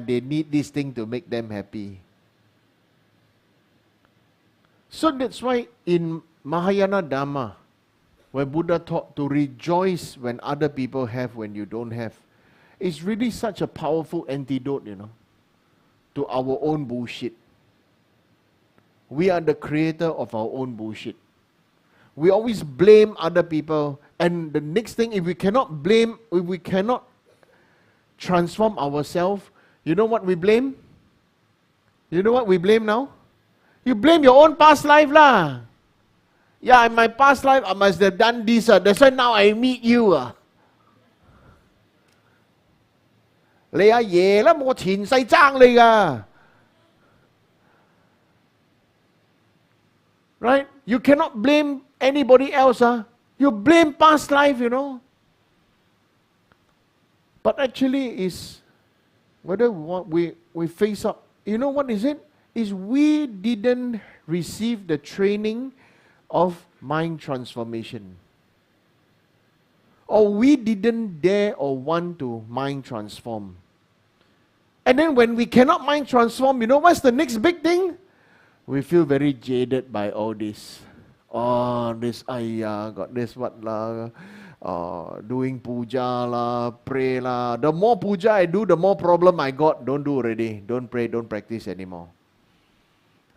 they need this thing to make them happy. So that's why in Mahayana Dharma, when Buddha taught to rejoice when other people have, when you don't have, it's really such a powerful antidote, you know, to our own bullshit. We are the creator of our own bullshit. We always blame other people, and the next thing, if we cannot blame, if we cannot transform ourselves, you know what we blame? You know what we blame now? You blame your own past life lah. Yeah, in my past life I must have done this. That's why now I meet you. 你阿爺啦，我前世爭你㗎。Right? You cannot blame anybody else. You blame past life, you know. But actually is whether we face up. You know what is it? Is we didn't receive the training of mind transformation. Or we didn't dare or want to mind transform. And then when we cannot mind transform, you know what's the next big thing? We feel very jaded by all this. Oh, this got this what lah. Doing puja lah, pray lah. The more puja I do, the more problem I got. Don't do already. Don't pray, don't practice anymore.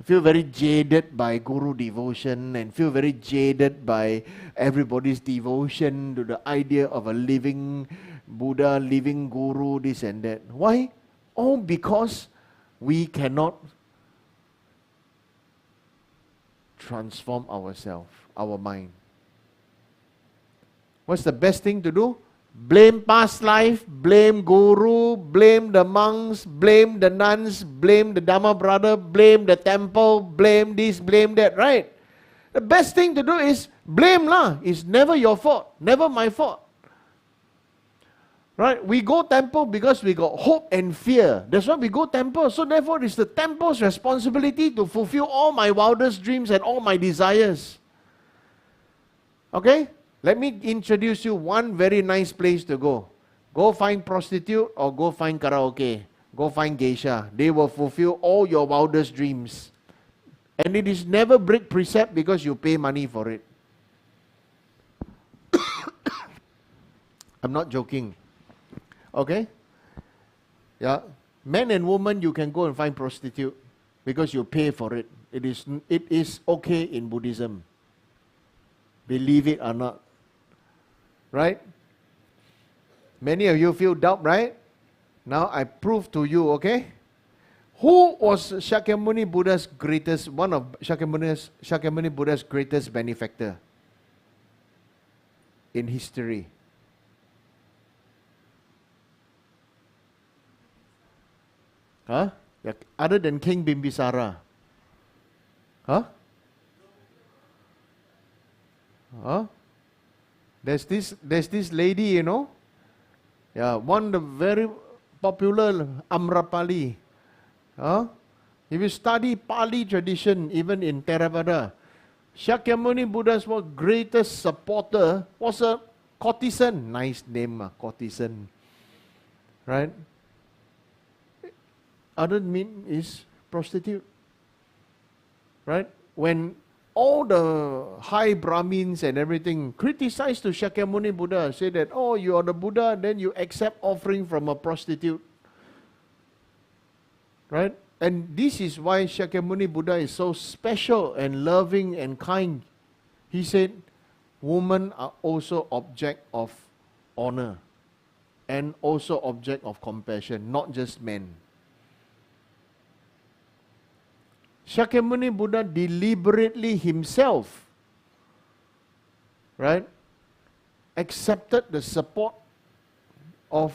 I feel very jaded by guru devotion and feel very jaded by everybody's devotion to the idea of a living Buddha, living guru, this and that. Why? All because we cannot transform ourselves, our mind. What's the best thing to do? blame past life, blame guru, blame the monks, blame the nuns, blame the Dharma brother, blame the temple, blame this, blame that, right? The best thing to do is blame lah. It's never your fault, never my fault. Right? We go temple because we got hope and fear. That's why we go temple. So therefore it's the temple's responsibility to fulfill all my wildest dreams and all my desires. Okay? Let me introduce you one very nice place to go. Go find prostitute or go find karaoke. Go find geisha. They will fulfill all your wildest dreams. And it is never break precept because you pay money for it. I'm not joking. Okay? Yeah. Men and women, you can go and find prostitute because you pay for it. It is okay in Buddhism. Believe it or not. Right? Many of you feel doubt, right? Now I prove to you, okay? Who was Shakyamuni Buddha's greatest, one of Shakyamuni Buddha's greatest benefactor in history? Huh? Other than King Bimbisara? Huh? Huh? There's this lady, you know. Yeah, one of the very popular Amrapali. Huh? If you study Pali tradition, even in Theravada, Shakyamuni Buddha's greatest supporter was a courtesan. Nice name, courtesan. Right? Other mean is prostitute. Right? When all the high Brahmins and everything criticized to Shakyamuni Buddha, say that, oh, you are the Buddha, then you accept offering from a prostitute. Right? And this is why Shakyamuni Buddha is so special and loving and kind. He said, women are also object of honor and also object of compassion, not just men. Shakyamuni Buddha deliberately himself, right, accepted the support of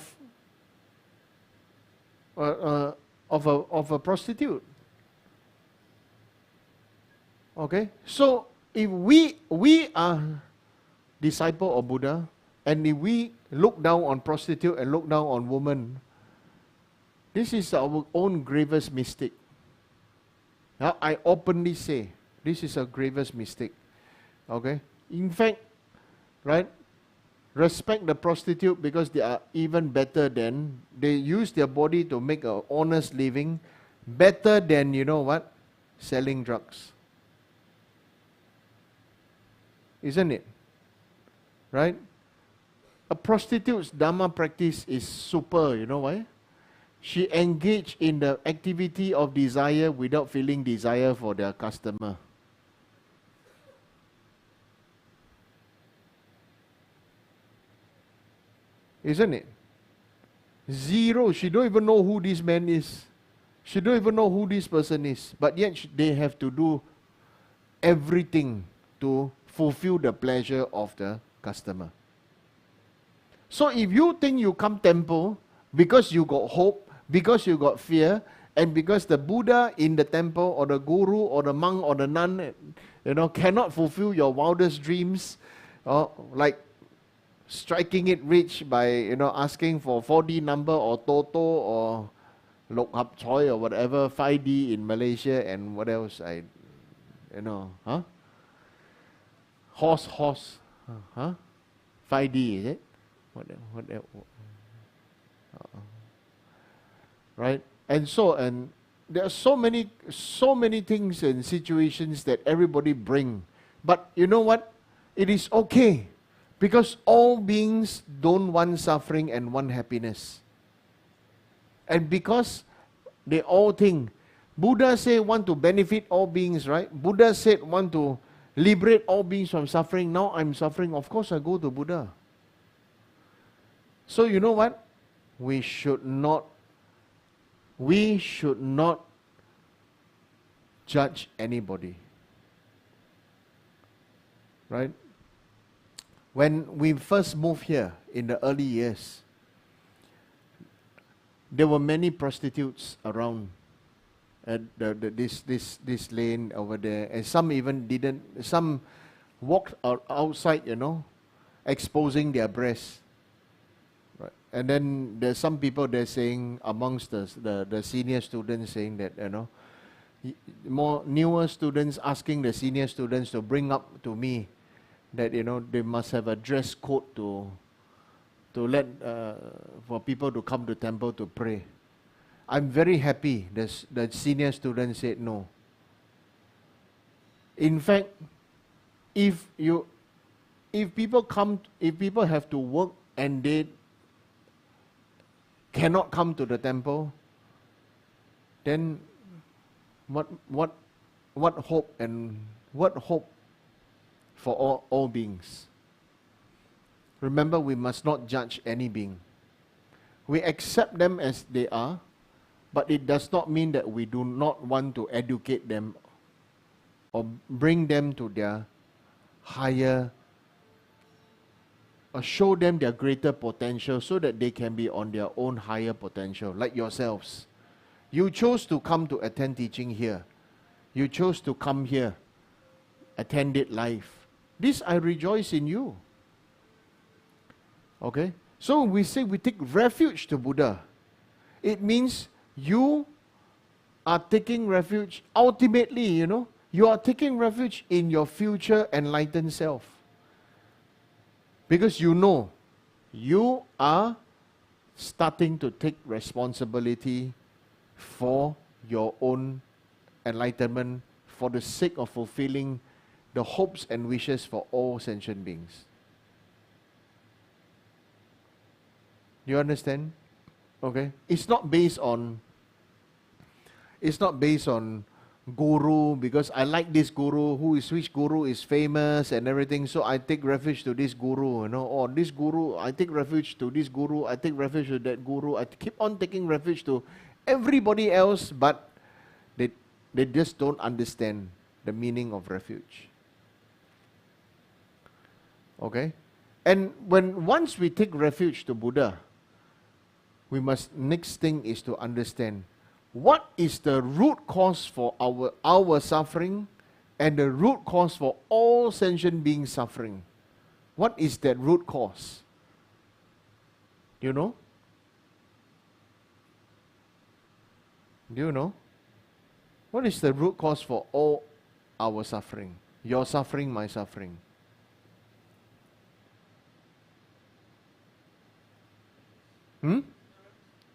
a prostitute. Okay, so if we are disciple of Buddha, and if we look down on prostitute and look down on women, this is our own gravest mistake. Now, I openly say, this is a gravest mistake. Okay? In fact, right, respect the prostitute because they are even better than, they use their body to make an honest living, better than, you know what, selling drugs. Isn't it? Right? A prostitute's Dharma practice is super, you know why? She engaged in the activity of desire without feeling desire for their customer. Isn't it? Zero. She don't even know who this man is. She don't even know who this person is. But yet they have to do everything to fulfill the pleasure of the customer. So if you think you come temple because you got hope, because you got fear, and because the Buddha in the temple or the guru or the monk or the nun, you know, cannot fulfill your wildest dreams, like striking it rich by, you know, asking for 4D number or Toto or Lok Hap Choi or whatever, 5D in Malaysia and what else, Horse, 5D, is it? What else? Right? And there are so many things and situations that everybody bring. But you know what? It is okay. Because all beings don't want suffering and want happiness. And because they all think, Buddha said want to benefit all beings, right? Buddha said want to liberate all beings from suffering. Now I'm suffering. Of course I go to Buddha. So you know what? We should not judge anybody. Right? When we first moved here in the early years, there were many prostitutes around at this lane over there, and some even didn't. Some walked outside, exposing their breasts. Right. And then there's some people there saying, amongst the senior students, saying that more newer students asking the senior students to bring up to me that they must have a dress code to let for people to come to temple to pray. I'm very happy that senior students said no. In fact, if people have to work and they cannot come to the temple, then what hope for all beings? Remember, we must not judge any being. We accept them as they are, but it does not mean that we do not want to educate them or bring them to their higher, or show them their greater potential so that they can be on their own higher potential, like yourselves. You chose to come to attend teaching here. You chose to come here, attend it live. This I rejoice in you. Okay? So we say we take refuge to Buddha. It means you are taking refuge, ultimately, you are taking refuge in your future enlightened self. Because you are starting to take responsibility for your own enlightenment for the sake of fulfilling the hopes and wishes for all sentient beings. You understand? Okay? It's not based on guru, because I like this guru, which guru is famous and everything, so I take refuge to this guru, or this guru, I take refuge to this guru, I take refuge to that guru, I keep on taking refuge to everybody else, but they just don't understand the meaning of refuge. Okay? And once we take refuge to Buddha, next thing is to understand what is the root cause for our suffering and the root cause for all sentient beings suffering. What is that root cause? Do you know? Do you know? What is the root cause for all our suffering? Your suffering, my suffering.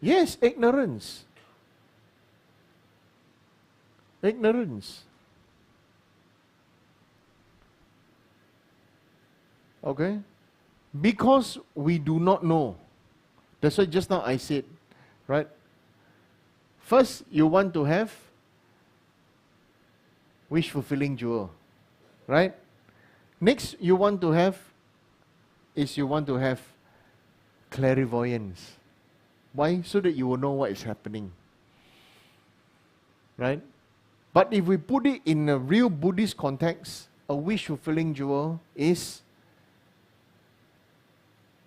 Yes, ignorance. Ignorance. Okay? Because we do not know. That's why just now I said, right? First, you want to have wish-fulfilling jewel, right? Next, you want to have clairvoyance. Why? So that you will know what is happening. Right? But if we put it in a real Buddhist context, a wish-fulfilling jewel is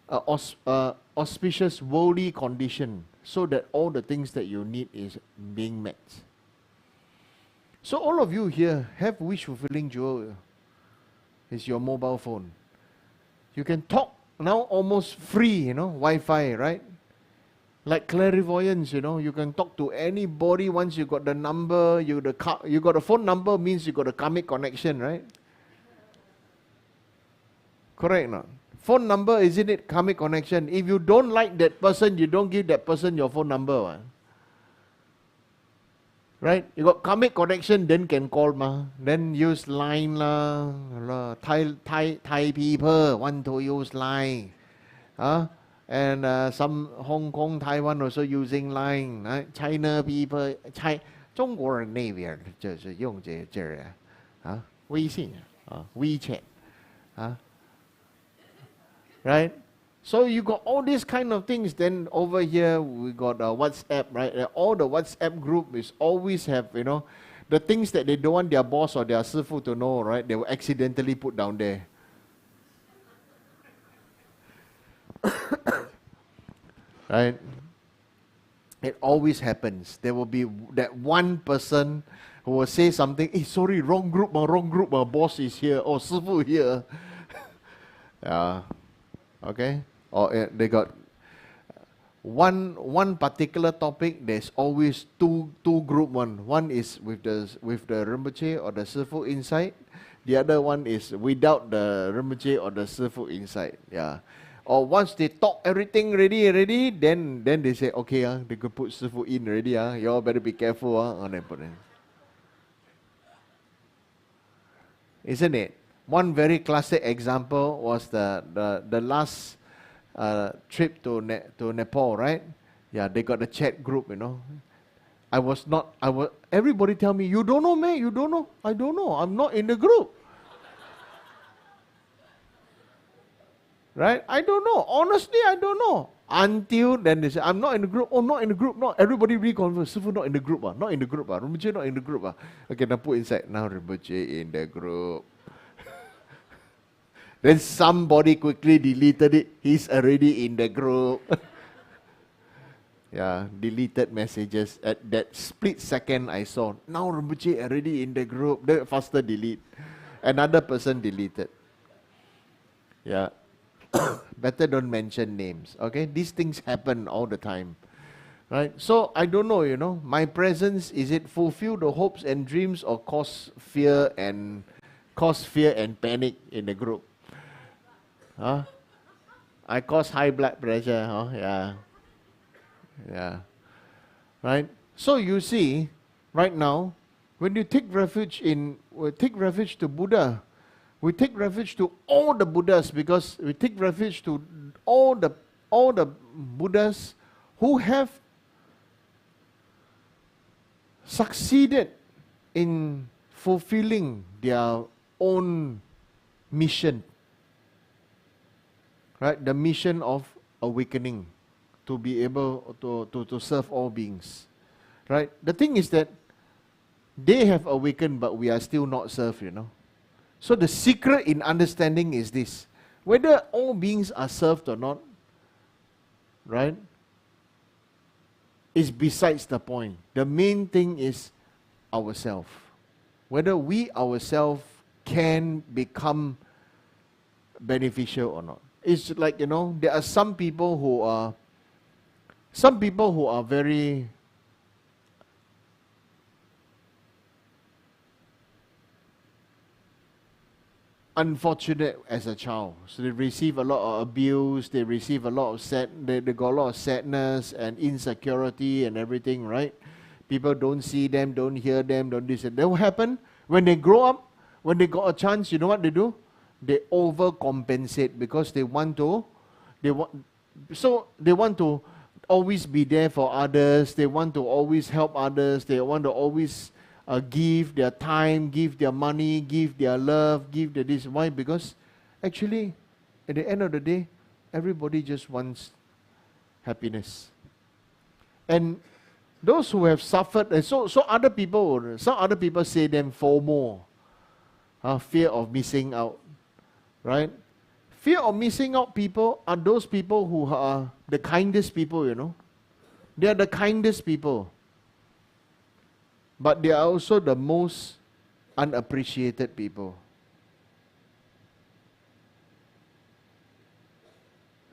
an auspicious worldly condition so that all the things that you need is being met. So all of you here have wish-fulfilling jewel. It's your mobile phone. You can talk now almost free, Wi-Fi, right? Like clairvoyance, you can talk to anybody once you got the number, you got a phone number means you got a karmic connection, right? Correct, no? Phone number, isn't it karmic connection? If you don't like that person, you don't give that person your phone number, right? Right? You got karmic connection, then can call Then use line lah. Thai people want to use line. And some Hong Kong, Taiwan also using line. Right? China people, 中国人那边就是用这微信WeChat right? So you got all these kind of things. Then over here we got WhatsApp, right? All the WhatsApp group is always have, the things that they don't want their boss or their sifu to know, right? They will accidentally put down there. Right? It always happens. There will be that one person who will say something, hey, sorry, wrong group, boss is here, or Sifu here. Okay? Or they got one particular topic, there's always two group one. One is with the Rinpoche or the Sifu inside. The other one is without the Rinpoche or the Sifu inside. Yeah. Or once they talk everything ready, then they say, okay, they could put Sifu in already. You all better be careful. Isn't it? One very classic example was the last trip to Nepal, right? Yeah, they got a chat group, everybody tell me, you don't know, man, you don't know. I don't know, I'm not in the group. Right? I don't know. Honestly, I don't know. Until then they say, I'm not in the group. Oh, not in the group. No, everybody reconfirm. Sifu not in the group. Not in the group. Rinpoche not in the group. Okay, now put inside. Now Rinpoche in the group. Then somebody quickly deleted it. He's already in the group. Yeah, deleted messages. At that split second I saw, now Rinpoche already in the group. Then faster delete. Another person deleted. Yeah. Better don't mention names, okay? These things happen all the time, right? So I don't know, my presence, is it fulfill the hopes and dreams or cause fear and panic in the group? Huh? I cause high blood pressure, huh? Yeah. Right? So you see, right now, when you take refuge to Buddha, we take refuge to all the Buddhas, because we take refuge to all the Buddhas who have succeeded in fulfilling their own mission. Right? The mission of awakening, to be able to serve all beings. Right? The thing is that they have awakened, but we are still not served, So the secret in understanding is this: whether all beings are served or not, right, is besides the point. The main thing is ourselves. Whether we ourselves can become beneficial or not. It's like, there are some people who are very unfortunate as a child. So they receive a lot of abuse, they receive a lot of they got a lot of sadness and insecurity and everything, right? People don't see them, don't hear them, don't this and that. What happen? When they grow up, when they got a chance, you know what they do? They overcompensate, because they want to always be there for others, they want to always help others, they want to always give their time, give their money, give their love, give their this. Why? Because actually, at the end of the day, everybody just wants happiness. And those who have suffered, and some other people say them FOMO, fear of missing out, right? Fear of missing out people are those people who are the kindest people, They are the kindest people. But they are also the most unappreciated people.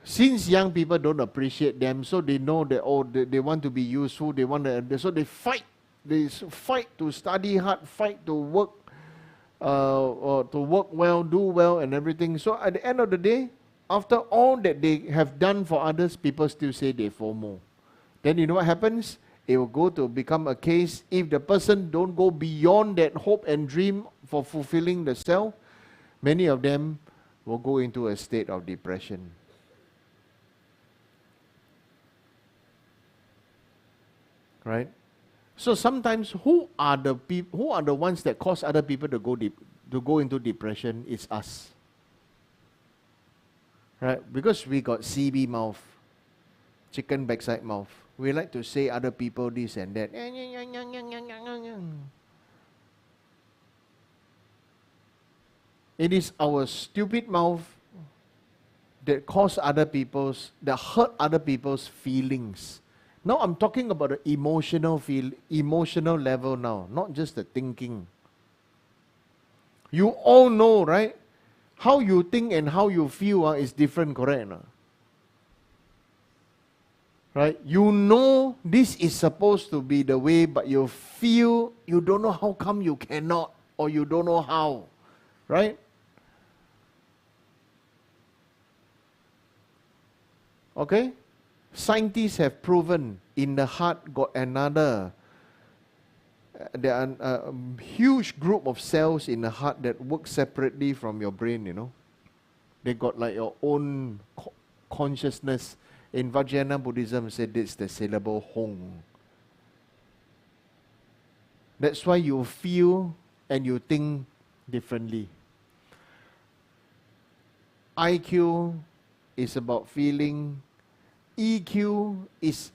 Since young people don't appreciate them, so they know that they want to be useful, so they fight. They fight to study hard, fight to work, or to work well, do well, and everything. So at the end of the day, after all that they have done for others, people still say they FOMO. Then you know what happens? It will go to become a case, if the person don't go beyond that hope and dream for fulfilling the self, many of them will go into a state of depression. Right? So sometimes who are the ones that cause other people to go into depression? It's us. Right? Because we got CB mouth, chicken backside mouth. We like to say other people this and that. It is our stupid mouth that hurt other people's feelings. Now I'm talking about the emotional level now, not just the thinking. You all know, right? How you think and how you feel is different, correct? No? Right? You know this is supposed to be the way, but you feel you don't know how come you cannot, or you don't know how. Right? Okay? Scientists have proven in the heart got another, there are a huge group of cells in the heart that work separately from your brain, you know. They got like your own consciousness. In Vajrayana Buddhism, said it's the syllable Hong. That's why you feel and you think differently. IQ is about feeling. IQ is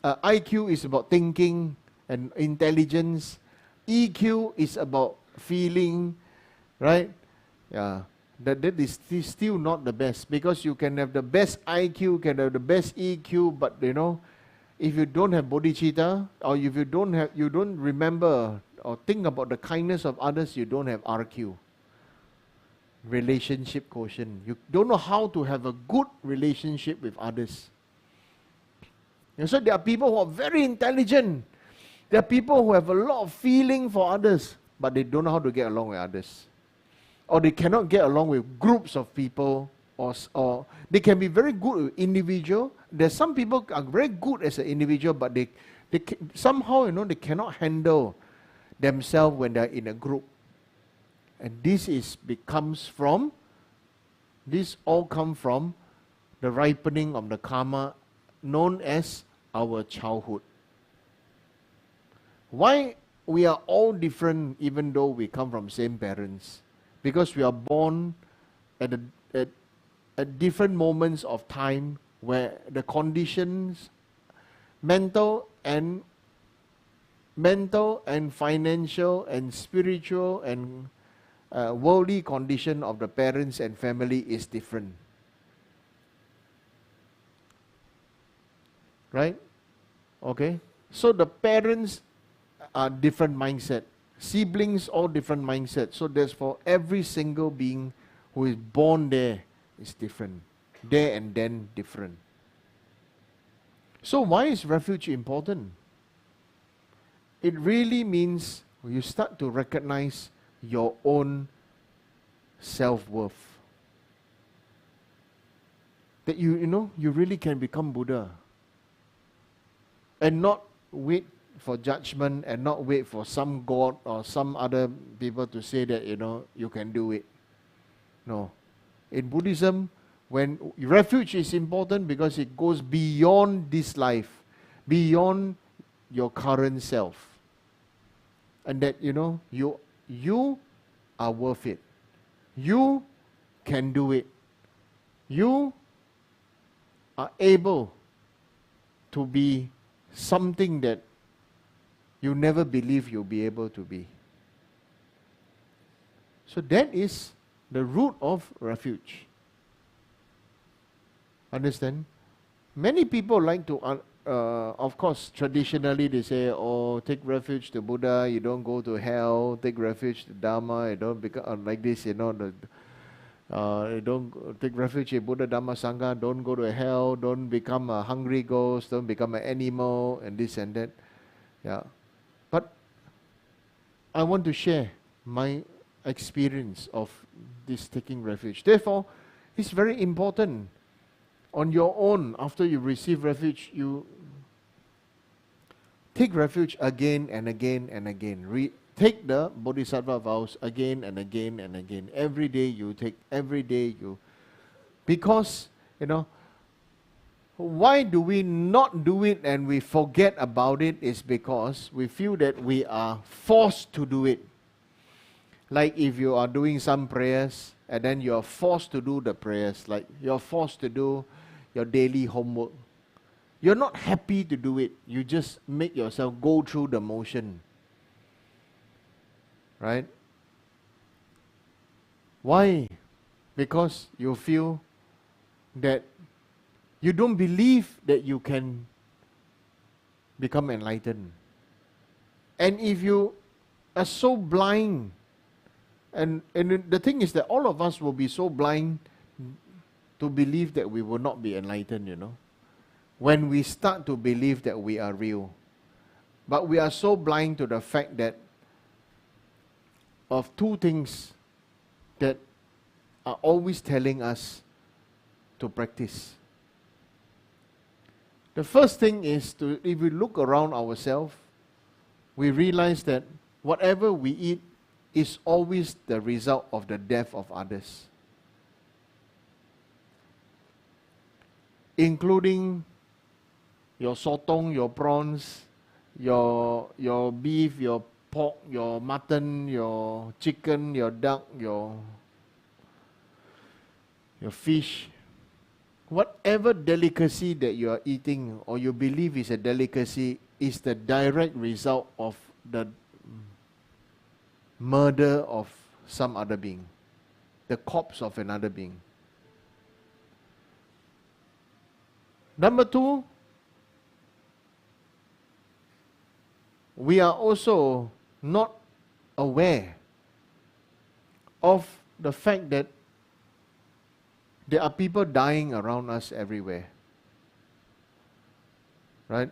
about thinking and intelligence. EQ is about feeling, right? Yeah. That is still not the best, because you can have the best IQ, can have the best EQ, but you know, if you don't have bodhicitta, or if you don't remember or think about the kindness of others, you don't have RQ, relationship quotient. You don't know how to have a good relationship with others. And so there are people who are very intelligent. There are people who have a lot of feeling for others, but they don't know how to get along with others. Or they cannot get along with groups of people, or they can be very good with individual. There's some people are very good as an individual, but they somehow, you know, they cannot handle themselves when they're in a group. And this all come from the ripening of the karma known as our childhood. Why we are all different even though we come from same parents? Because we are born at different moments of time where the conditions, mental and financial and spiritual and worldly condition of the parents and family is different. Right? Okay? So the parents are different mindset. Siblings, all different mindset. So there's for every single being who is born there is different. There and then different. So why is refuge important? It really means you start to recognize your own self-worth. That you really can become Buddha. And not wait for judgment, and not wait for some God or some other people to say that, you can do it. No. In Buddhism, when refuge is important because it goes beyond this life, beyond your current self. And that, you are worth it. You can do it. You are able to be something that you never believe you'll be able to be. So that is the root of refuge. Understand? Many people like to, of course, traditionally they say, take refuge to Buddha, you don't go to hell. Take refuge to Dharma, you don't become like this, you don't take refuge in Buddha, Dharma, Sangha, don't go to hell, don't become a hungry ghost, don't become an animal, and this and that. Yeah. But I want to share my experience of this taking refuge. Therefore, it's very important. On your own, after you receive refuge, you take refuge again and again and again. Take the Bodhisattva vows again and again and again. Every day you take, because, why do we not do it and we forget about it is because we feel that we are forced to do it. Like if you are doing some prayers and then you are forced to do the prayers, like you're forced to do your daily homework. You're not happy to do it. You just make yourself go through the motion. Right? Why? Because you feel that You don't believe that you can become enlightened. And if you are so blind, and the thing is that all of us will be so blind to believe that we will not be enlightened, you know, when we start to believe that we are real. But we are so blind to the fact that of two things that are always telling us to practice. The first thing is to, if we look around ourselves, we realize that whatever we eat is always the result of the death of others, including your sotong, your prawns, your beef, your pork, your mutton, your chicken, your duck, your fish. Whatever delicacy that you are eating or you believe is a delicacy is the direct result of the murder of some other being, the corpse of another being. Number two, we are also not aware of the fact that there are people dying around us everywhere. Right?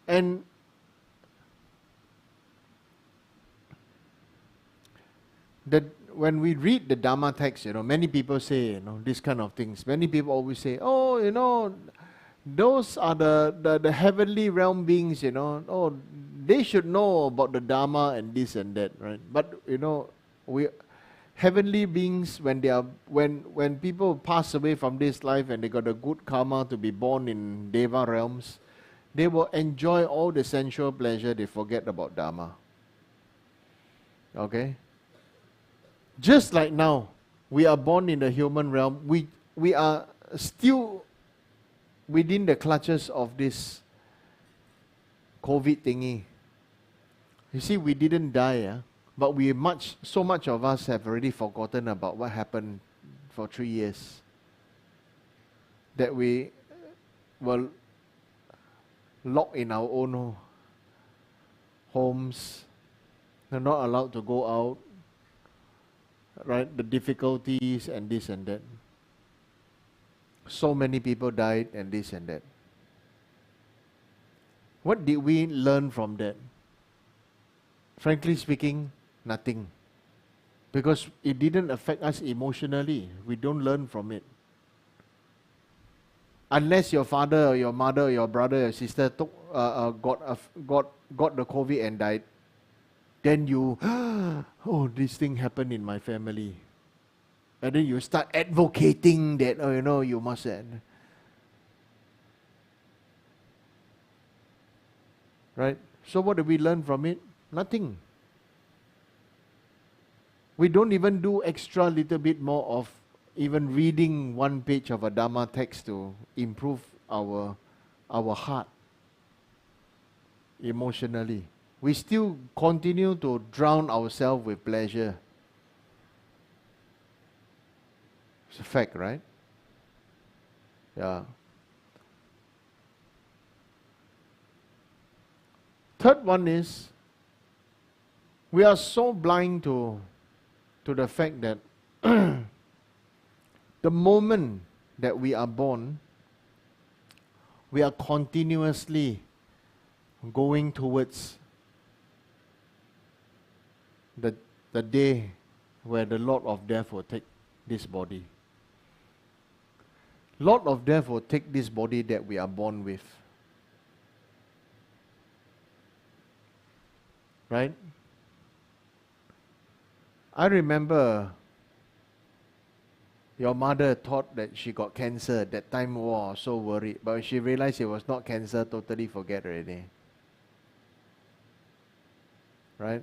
And that when we read the Dharma text, you know, many people say, you know, these kind of things. Many people always say, oh, you know, those are the heavenly realm beings, you know. Oh, they should know about the Dharma and this and that, right? But, you know, heavenly beings, when people pass away from this life and they got a good karma to be born in Deva realms, they will enjoy all the sensual pleasure, they forget about Dharma. Okay? Just like now, we are born in the human realm, we are still within the clutches of this COVID thingy. You see, we didn't die, but so much of us have already forgotten about what happened for 3 years. That we were locked in our own homes, we're not allowed to go out, right? The difficulties and this and that. So many people died and this and that. What did we learn from that? Frankly speaking, nothing. Because it didn't affect us emotionally. We don't learn from it. Unless your father or your mother or your brother or sister got the COVID and died, then you, oh, this thing happened in my family. And then you start advocating that, oh, you know, you must end. Right? So what do we learn from it? Nothing. We don't even do extra little bit more of even reading one page of a Dharma text to improve our heart emotionally. We still continue to drown ourselves with pleasure. It's a fact, right? Yeah. Third one is, we are so blind to the fact that the moment that we are born, we are continuously going towards the day where the Lord of Death will take this body. Lord of Death will take this body that we are born with. Right? I remember your mother thought that she got cancer. That time, wow, so worried. But when she realized it was not cancer, totally forget already. Right?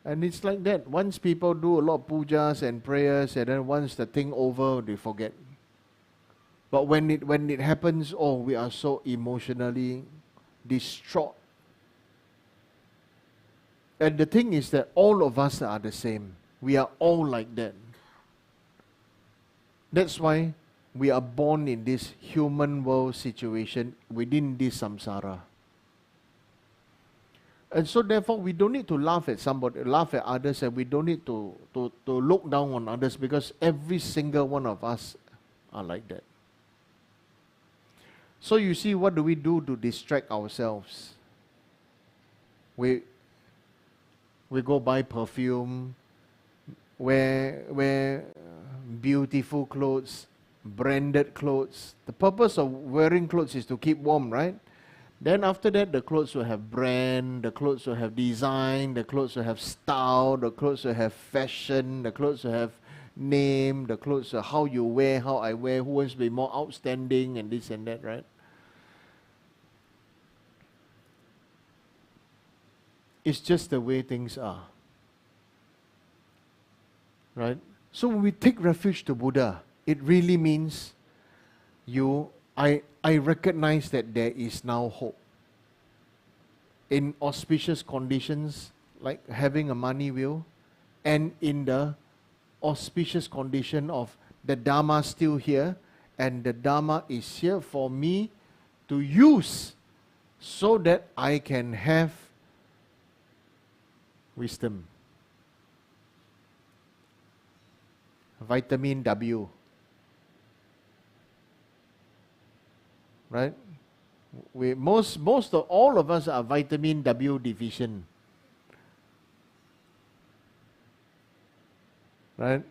And it's like that. Once people do a lot of pujas and prayers, and then once the thing over, they forget. But when it happens, oh, we are so emotionally distraught. And the thing is that all of us are the same. We are all like that. That's why we are born in this human world situation within this samsara. And so therefore we don't need to laugh at somebody, laugh at others, and we don't need to look down on others, because every single one of us are like that. So you see, what do we do to distract ourselves? We go buy perfume, wear beautiful clothes, branded clothes. The purpose of wearing clothes is to keep warm, right? Then after that, the clothes will have brand, the clothes will have design, the clothes will have style, the clothes will have fashion, the clothes will have name, the clothes will how you wear, how I wear, who wants to be more outstanding, and this and that, right? It's just the way things are. Right? So when we take refuge to Buddha, it really means I recognize that there is now hope. In auspicious conditions, like having a money wheel, and in the auspicious condition of the Dharma still here, and the Dharma is here for me to use so that I can have wisdom. Vitamin W. Right? Most of all of us are vitamin W deficient. Right?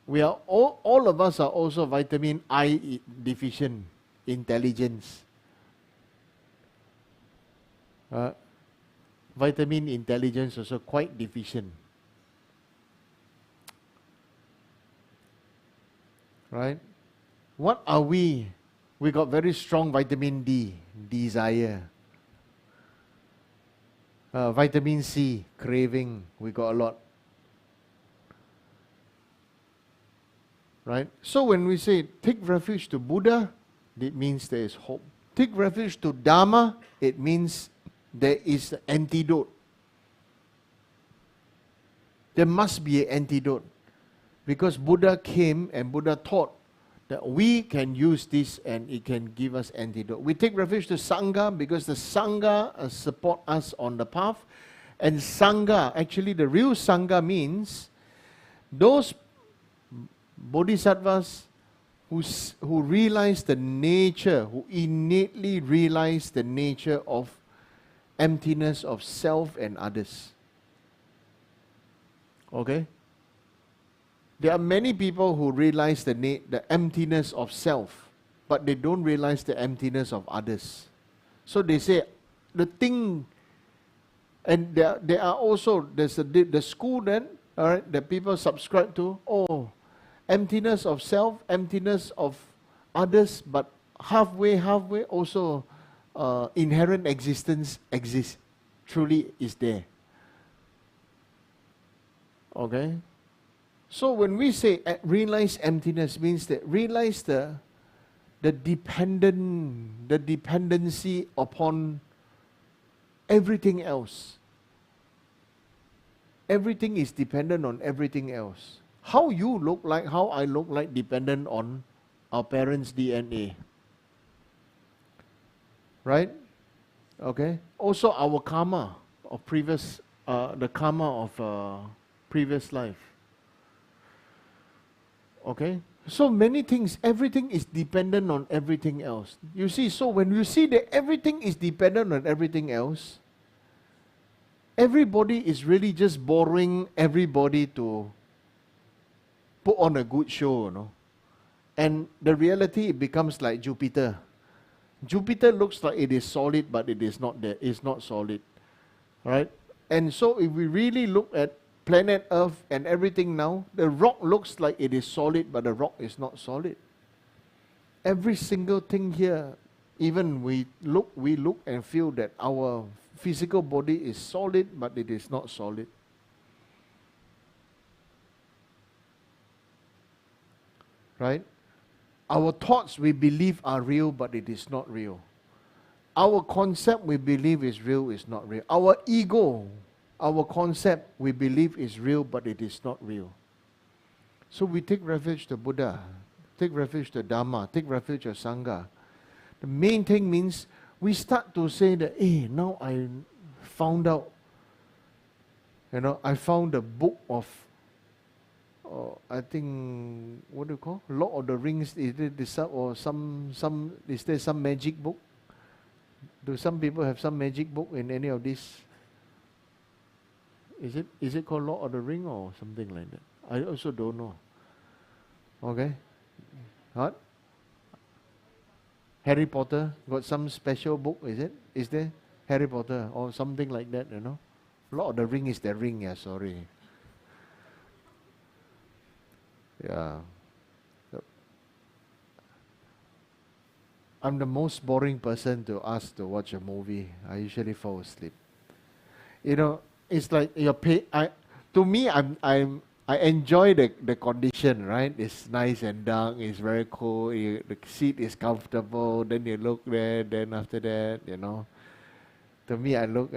We are all of us are also vitamin I deficient, intelligence. Vitamin intelligence also quite deficient. Right? What are we? We got very strong vitamin D, desire. Vitamin C, craving. We got a lot. Right? So when we say take refuge to Buddha, it means there is hope. Take refuge to Dharma, it means there is an antidote. There must be an antidote. Because Buddha came and Buddha taught that we can use this and it can give us antidote. We take refuge to Sangha because the Sangha support us on the path. And Sangha, actually the real Sangha means those Bodhisattvas who realize the nature, who innately realize the nature of emptiness of self and others. Okay? There are many people who realize the emptiness of self, but they don't realize the emptiness of others. So they say, the thing, and there are also, there's the school then, all right, that people subscribe to, emptiness of self, emptiness of others, but halfway also inherent existence exists, truly is there. Okay? So when we say realize emptiness, means that realize the dependency upon everything else. Everything is dependent on everything else. How you look like, how I look like, dependent on our parents' DNA. Right? Okay? Also our karma of previous, the karma of previous life. Okay? So many things, everything is dependent on everything else. You see, so when you see that everything is dependent on everything else, everybody is really just borrowing everybody to put on a good show, you know. And the reality, it becomes like Jupiter. Jupiter looks like it is solid, but it is not there. It's not solid. Right? And so if we really look at planet Earth and everything now, the rock looks like it is solid, but the rock is not solid. Every single thing here, even we look and feel that our physical body is solid, but it is not solid. Right? Our thoughts we believe are real, but it is not real. Our concept we believe is real is not real. Our ego, our concept we believe is real, but it is not real. So we take refuge to Buddha. take refuge to Dharma, take refuge to Sangha. The main thing means we start to say that, hey, now I found out, I found the book of, I think, what do you call? Lord of the Rings, is there some magic book? Do some people have some magic book in any of these? Is it called Lord of the Ring or something like that? I also don't know. Okay? What? Harry Potter got some special book, is it? Is there Harry Potter or something like that, Lord of the Ring is the ring, yeah, sorry. Yeah. I'm the most boring person to ask to watch a movie. I usually fall asleep. It's like to me, I enjoy the condition, right? It's nice and dark. It's very cool. The seat is comfortable. Then you look there. Then after that, to me, I look,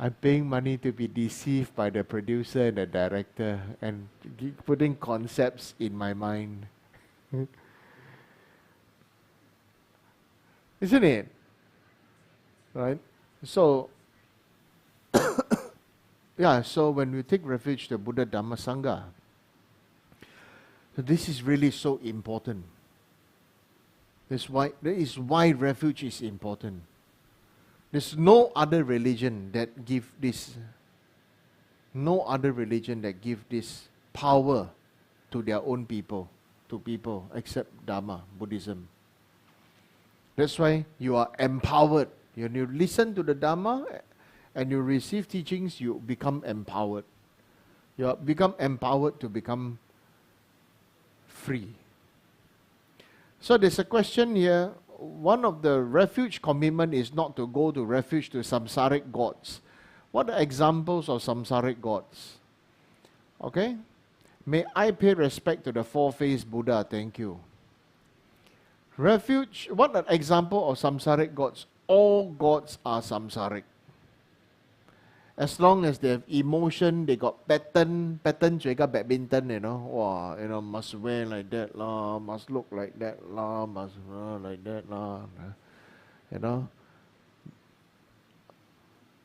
I'm paying money to be deceived by the producer and the director and putting concepts in my mind. Isn't it? Right? So, so when we take refuge to Buddha, Dhamma, Sangha, so this is really so important. That is why refuge is important. There's no other religion that give this power to their own people, except Dharma, Buddhism. That's why you are empowered. When you listen to the Dharma and you receive teachings, you become empowered. You become empowered to become free. So there's a question here. One of the refuge commitment is not to go to refuge to samsaric gods. What are examples of samsaric gods? Okay? May I pay respect to the four-faced Buddha. Thank you. Refuge, what an example of samsaric gods? All gods are samsaric. As long as they have emotion, they got pattern juga badminton, must wear like that lah, must look like that lah, must like that lah,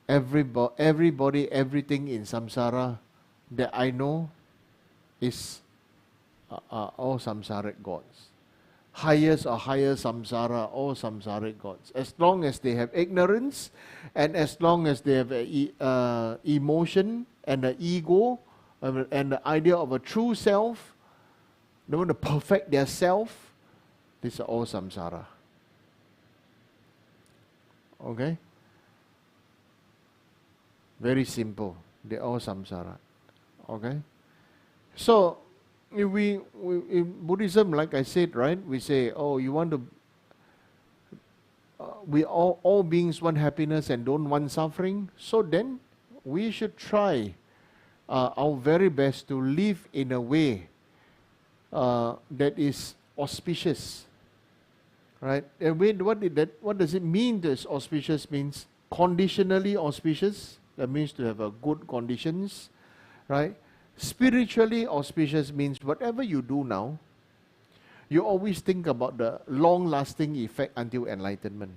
Everybody, everything in samsara that I know is all samsaric gods. Highest or higher samsara, all samsaric gods. As long as they have ignorance, and as long as they have emotion and the ego, and the idea of a true self, they want to perfect their self, these are all samsara. Okay? Very simple. They're all samsara. Okay? So, in Buddhism, like I said, right, we say, you want to, we all beings want happiness and don't want suffering, so then we should try our very best to live in a way that is auspicious, right? And what does it mean that auspicious means? Conditionally auspicious, that means to have a good conditions, right? Spiritually auspicious means whatever you do now, you always think about the long-lasting effect until enlightenment.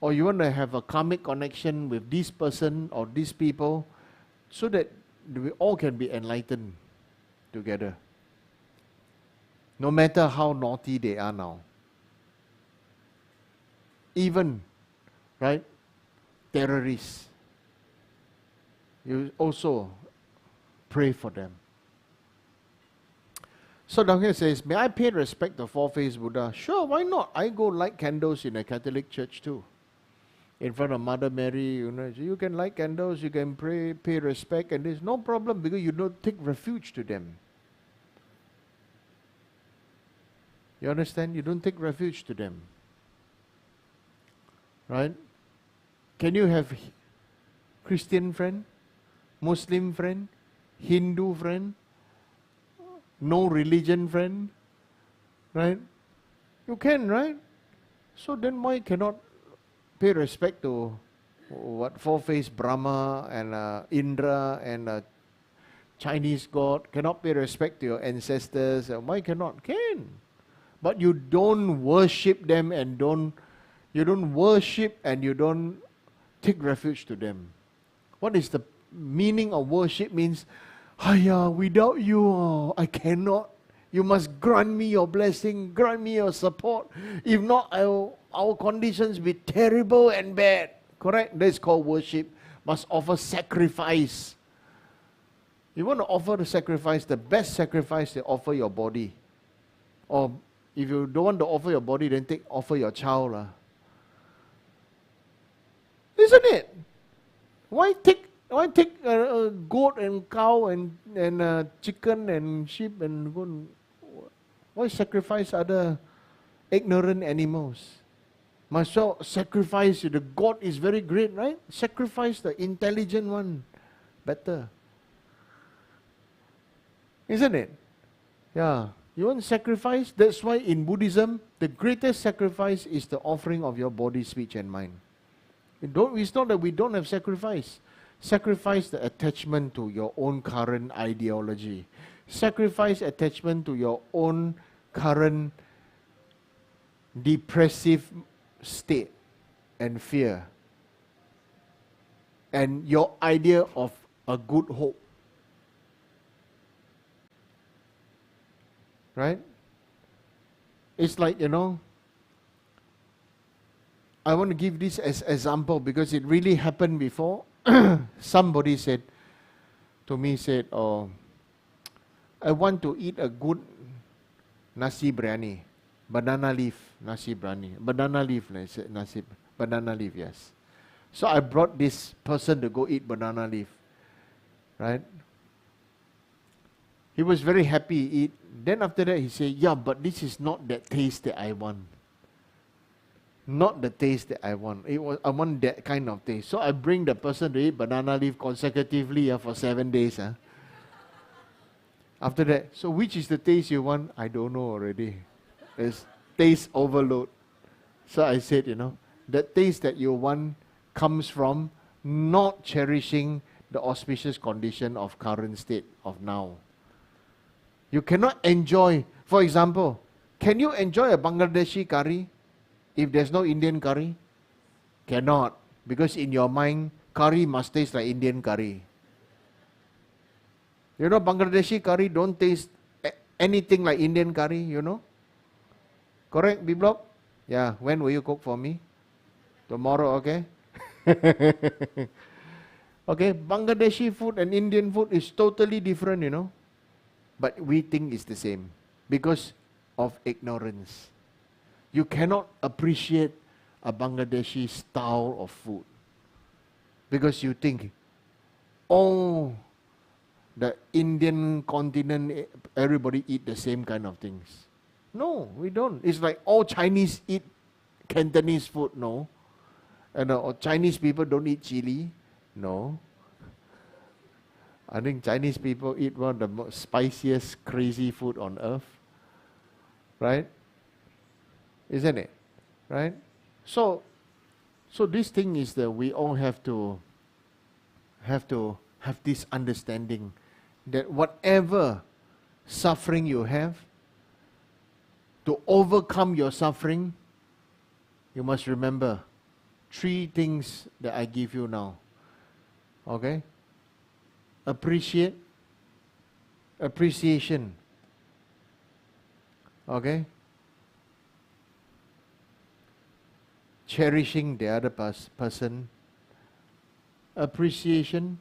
Or you want to have a karmic connection with this person or these people so that we all can be enlightened together. No matter how naughty they are now. Even, right, terrorists. You also pray for them. So down here says, may I pay respect to four-faced Buddha? Sure, why not? I go light candles in a Catholic church too. In front of Mother Mary, you can light candles, you can pray, pay respect, and there's no problem because you don't take refuge to them. You understand? You don't take refuge to them. Right? Can you have Christian friend, Muslim friend, Hindu friend, no religion friend, right? You can, right? So then why cannot pay respect to four-faced Brahma and Indra and Chinese God, cannot pay respect to your ancestors. Why cannot? Can. But you don't worship them and you don't worship and you don't take refuge to them. What is the meaning of worship? Means, without you, I cannot. You must grant me your blessing, grant me your support. If not, our conditions will be terrible and bad. Correct? That's called worship. Must offer sacrifice. You want to offer the sacrifice, the best sacrifice, they offer your body. Or if you don't want to offer your body, then offer your child. Isn't it? Why take a goat and cow and chicken and sheep and go? Why sacrifice other ignorant animals? Must well sacrifice. The God is very great, right? Sacrifice the intelligent one better. Isn't it? Yeah. You want sacrifice? That's why in Buddhism, the greatest sacrifice is the offering of your body, speech and mind. It's not that we don't have sacrifice. Sacrifice the attachment to your own current ideology. Sacrifice attachment to your own current depressive state and fear. And your idea of a good hope. Right? It's like, I want to give this as example because it really happened before. Somebody said to me, I want to eat a good nasi biryani, banana leaf nasi biryani, banana leaf, yes. So I brought this person to go eat banana leaf, right? He was very happy to eat. Then after that he said, yeah, but this is not that taste that I want. Not the taste that I want. I want that kind of taste. So I bring the person to eat banana leaf consecutively for 7 days. After that, so which is the taste you want? I don't know already. There's taste overload. So I said, the taste that you want comes from not cherishing the auspicious condition of current state of now. You cannot enjoy, for example, can you enjoy a Bangladeshi curry if there's no Indian curry? Cannot, because in your mind, curry must taste like Indian curry. Bangladeshi curry don't taste anything like Indian curry, Correct, Biblop? Yeah, when will you cook for me? Tomorrow, okay? Okay, Bangladeshi food and Indian food is totally different, But we think it's the same because of ignorance. You cannot appreciate a Bangladeshi style of food because you think, the Indian continent, everybody eat the same kind of things. No, we don't. It's like all Chinese eat Cantonese food, no. And Chinese people don't eat chili, no. I think Chinese people eat one of the most spiciest, crazy food on earth. Right? Isn't it? Right? So this thing is that we all have to have this understanding that whatever suffering you have, to overcome your suffering, you must remember 3 things that I give you now. Okay? Appreciation. Okay? Cherishing the other person. Appreciation.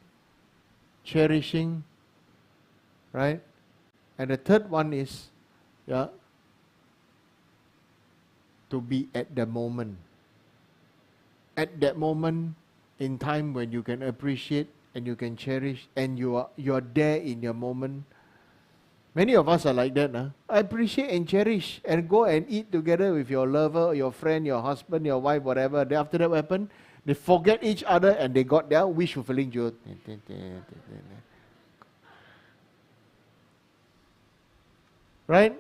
Cherishing. Right? And the third one is, to be at the moment. At that moment in time when you can appreciate and you can cherish and you are there in your moment. Many of us are like that. Appreciate and cherish and go and eat together with your lover, your friend, your husband, your wife, whatever. Then after that what happened? They forget each other and they got their wish fulfilling joke. Right?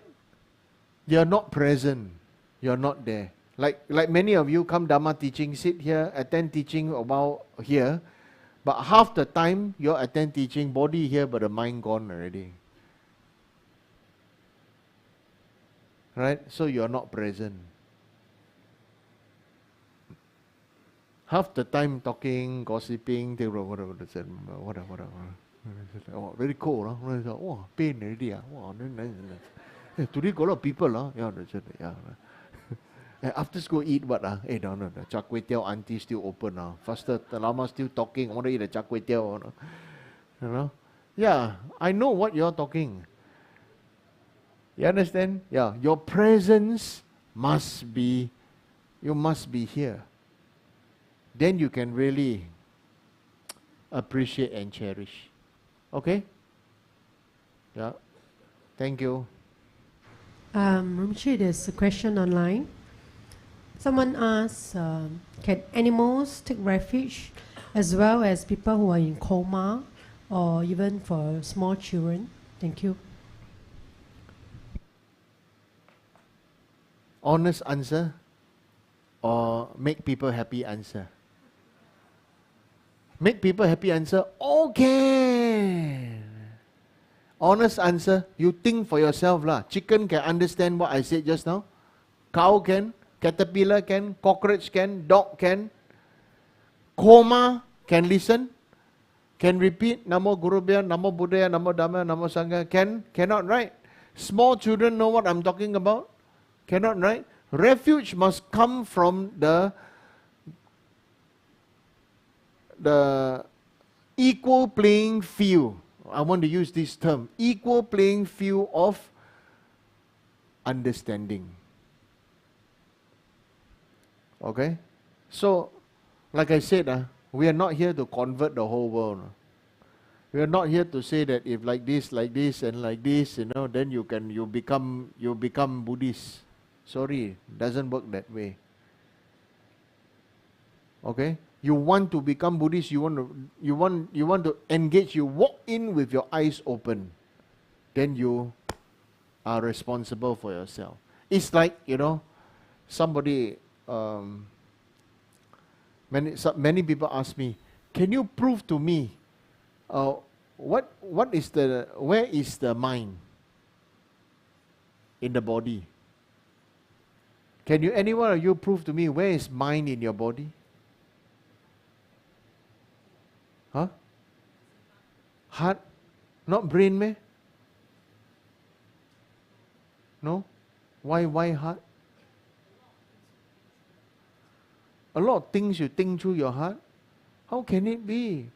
You are not present. You are not there. Like many of you come Dharma teaching, sit here, attend teaching about here, But half the time, you attend teaching, body here, but the mind gone already. Right? So you're not present. Half the time talking, gossiping, whatever. Oh, very cold. Huh? Oh, pain already. Oh, today got a lot of people. Yeah, yeah. After school eat what? Hey, no, the char kway teow auntie still open. Faster, the lama still talking. I want to eat the char kway teow. You know? Yeah, I know what you're talking. You understand? Yeah, your presence must be, you must be here. Then you can really appreciate and cherish. Okay? Yeah. Thank you. Rinpoche, there's a question online. Someone asks, can animals take refuge as well as people who are in coma or even for small children? Thank you. Honest answer or make people happy answer? Make people happy answer? Okay. Honest answer, you think for yourself lah. Chicken can understand what I said just now. Cow can. Caterpillar can. Cockroach can. Dog can. Coma can listen. Can repeat. Namo Guru Bhya, Namo Buddhaya, Namo Dhamma, Namo Sangha. Can? Cannot, right? Small children know what I'm talking about? Cannot, right? Refuge must come from the equal playing field. I want to use this term. Equal playing field of understanding. Okay? So, like I said, we are not here to convert the whole world. We are not here to say that if like this, and like this, then you become Buddhist. Sorry, doesn't work that way. Okay? You want to become Buddhist, you want to engage, you walk in with your eyes open. Then you are responsible for yourself. It's like, somebody, many people ask me, can you prove to me where is the mind in the body? Can you, anyone of you prove to me where is mind in your body? Huh? Heart? Not brain, meh? No? Why heart? A lot of things you think through your heart. How can it be?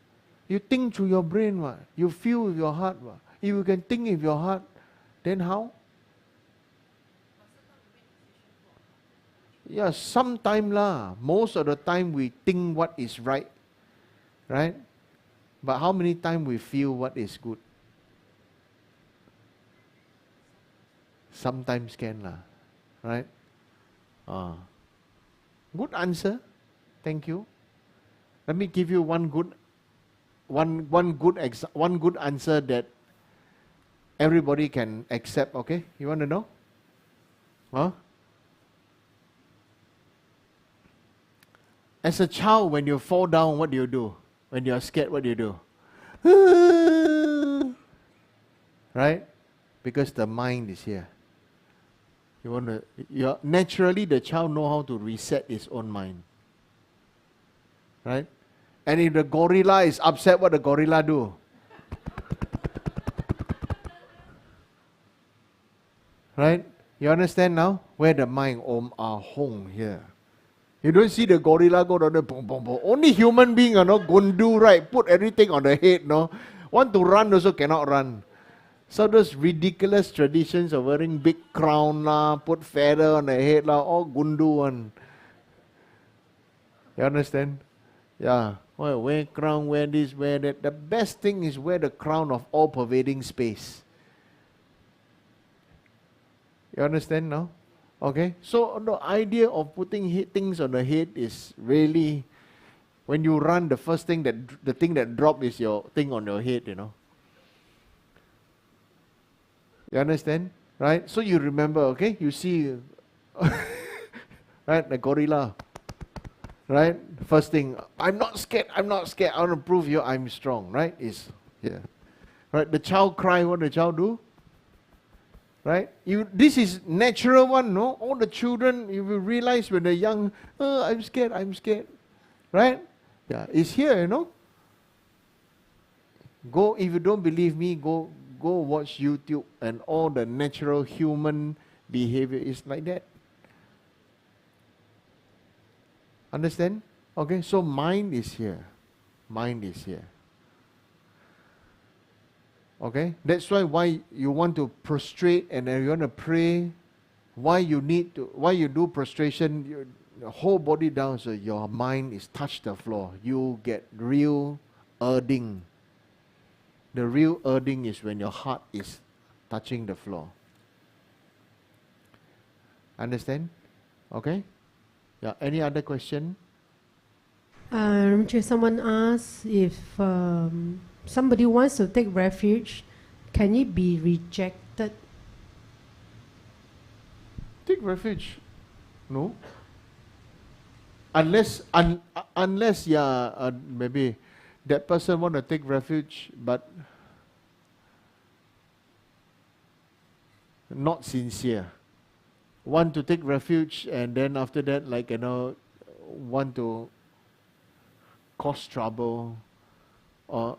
You think through your brain, what? You feel with your heart, what? If you can think with your heart, then how? Yeah, sometime lah. Most of the time we think what is right. Right? But how many times we feel what is good? Sometimes can lah. Right? Good answer. Thank you. Let me give you one good answer that everybody can accept, okay? You want to know? Huh? As a child, when you fall down, what do you do? When you are scared, what do you do? Right? Because the mind is here. Naturally, the child know how to reset his own mind. Right? And if the gorilla is upset, what the gorilla do? Right? You understand now? Where the mind, Om Ahong here. You don't see the gorilla go down there, boom, boom, boom. Only human being, gundu, right? Put everything on the head, no? Want to run also cannot run. So those ridiculous traditions of wearing big crown lah, put feather on the head lah, all gundu one. You understand? Yeah. Well, wear crown, wear this, wear that. The best thing is wear the crown of all-pervading space. You understand now? Okay, so the idea of putting things on the head is really, when you run, the thing that drop is your thing on your head, You understand? Right? So you remember, okay? You see, right, the gorilla. Right? First thing, I'm not scared, I'm not scared, I want to prove you I'm strong, right? Is here. Right? The child cry, what the child do? Right? This is natural one, no? All the children, you will realize when they're young, oh, I'm scared, right? Yeah, it's here, you know. Go, if you don't believe me, go watch YouTube, and all the natural human behavior is like that. Understand? Okay, so mind is here. Mind is here. Okay, that's why you want to prostrate and you want to pray. Why you do prostration, your whole body down so your mind is touch the floor. You get real earthing. The real earthing is when your heart is touching the floor. Understand? Okay? Yeah. Any other question? Someone asked if somebody wants to take refuge, can it be rejected? Take refuge? No. Unless maybe that person want to take refuge, but not sincere. Want to take refuge, and then after that, like, you know, want to cause trouble, or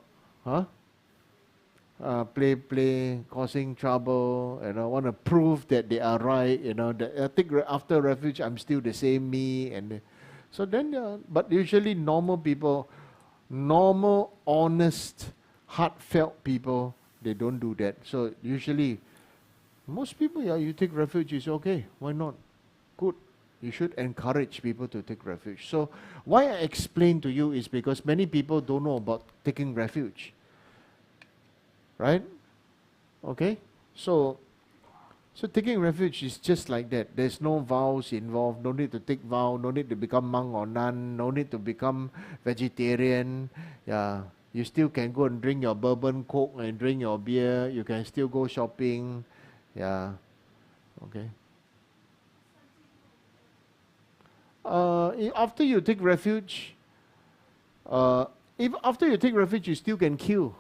play, causing trouble, you know, want to prove that they are right, you know, that I think after refuge I'm still the same me, and so then, but usually normal people, normal, honest, heartfelt people, they don't do that. So usually, most people, yeah, you take refuge is okay. Why not? Good. You should encourage people to take refuge. So why I explain to you is because many people don't know about taking refuge. Right? Okay? So taking refuge is just like that. There's no vows involved. No need to take vow. No need to become monk or nun. No need to become vegetarian. Yeah. You still can go and drink your bourbon coke and drink your beer. You can still go shopping. Yeah. Okay. After you take refuge, if after you take refuge, you still can kill.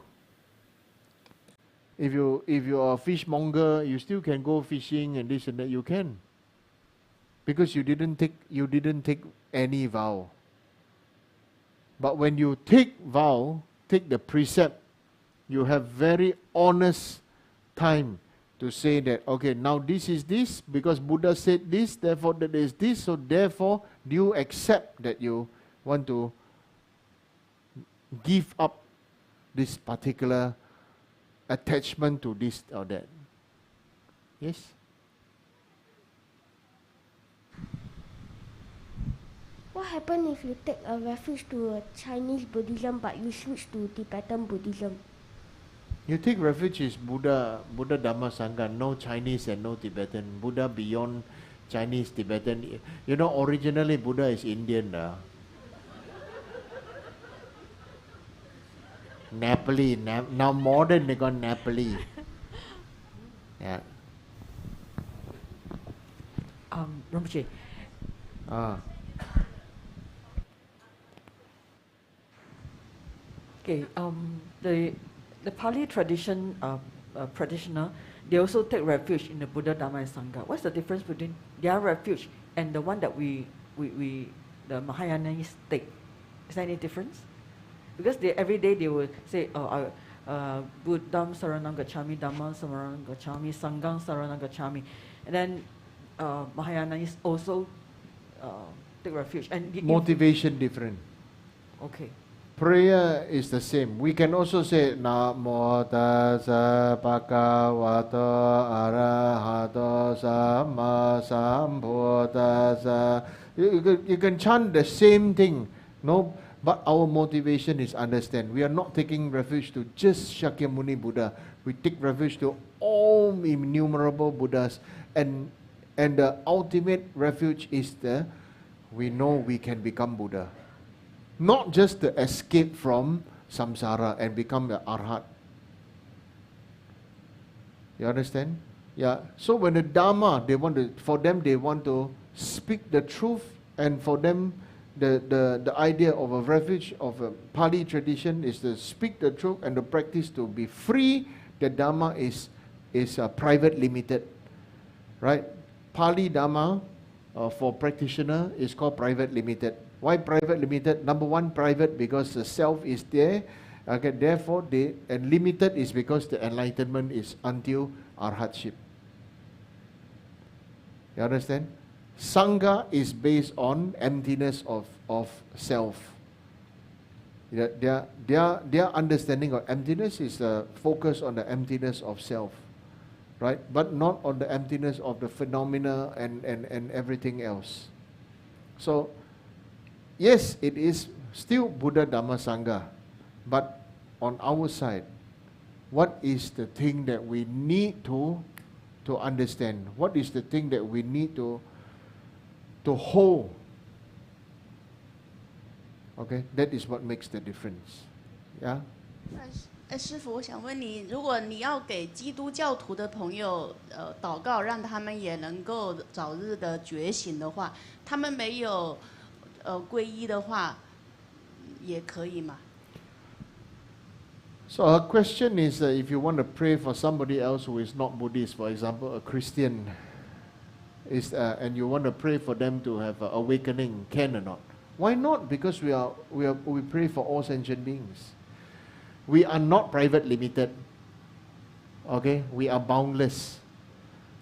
If you are a fishmonger, you still can go fishing and this and that. You can, because you didn't take any vow. But when you take vow, take the precept, you have very honest time to say that, okay, now this is this, because Buddha said this, therefore that is this, so therefore do you accept that you want to give up this particular attachment to this or that? Yes? What happens if you take a refuge to Chinese Buddhism but you switch to Tibetan Buddhism? You take refuge is Buddha, Dharma, Sangha, no Chinese and no Tibetan. Buddha beyond Chinese, Tibetan. You know, originally Buddha is Indian. Nepali. Now modern they got Nepali. Yeah. Rinpoche. Okay. The Pali tradition practitioner, they also take refuge in the Buddha, Dharma, and Sangha. What's the difference between their refuge and the one that we the Mahayanas take? Is there any difference? Because every day they will say, Buddham Saranam Gacchami, Dhammam Saranam Gacchami, Sangham Saranam Gacchami. And then Mahayanas also take refuge. And motivation different. Okay. Prayer is the same. We can also say Namo Tassa Bhagavato Arahato Samma Sambuddhassa. You can chant the same thing. No, but our motivation is understand. We are not taking refuge to just Shakyamuni Buddha. We take refuge to all innumerable Buddhas, and the ultimate refuge is we know we can become Buddha. Not just to escape from samsara and become the arhat. You understand? Yeah. So when the Dharma, they want to speak the truth, and for them, the idea of a refuge of a Pali tradition is to speak the truth and to practice to be free. The Dharma is private limited, right? Pali Dharma for practitioner is called private limited. Why private limited? Number one, private because the self is there. Okay, therefore, and limited is because the enlightenment is until arhatship. You understand? Sangha is based on emptiness of self. Their understanding of emptiness is focused on the emptiness of self, right? But not on the emptiness of the phenomena and everything else. So, yes, it is still Buddha Dhamma Sangha, but on our side, what is the thing that we need to understand? What is the thing that we need to hold? Okay, that is what makes the difference. Yeah? 师父，我想问你，如果你要给基督教徒的朋友祷告，让他们也能够早日的觉醒的话，他们没有皈依的话，也可以吗？ So her question is if you want to pray for somebody else who is not Buddhist, for example, a Christian, and you want to pray for them to have an awakening, can or not? Why not? Because we pray for all sentient beings. We are not private limited. Okay, we are boundless.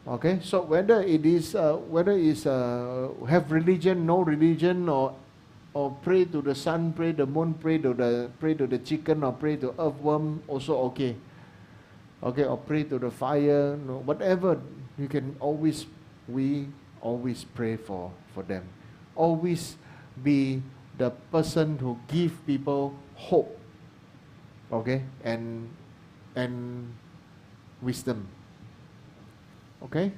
Okay, so whether it's have religion, no religion, or pray to the sun, pray to the moon, pray to the chicken, or pray to earthworm, also okay. Okay, or pray to the fire, no, whatever you can we always pray for them. Always be the person who give people hope. Okay, and wisdom. Okay?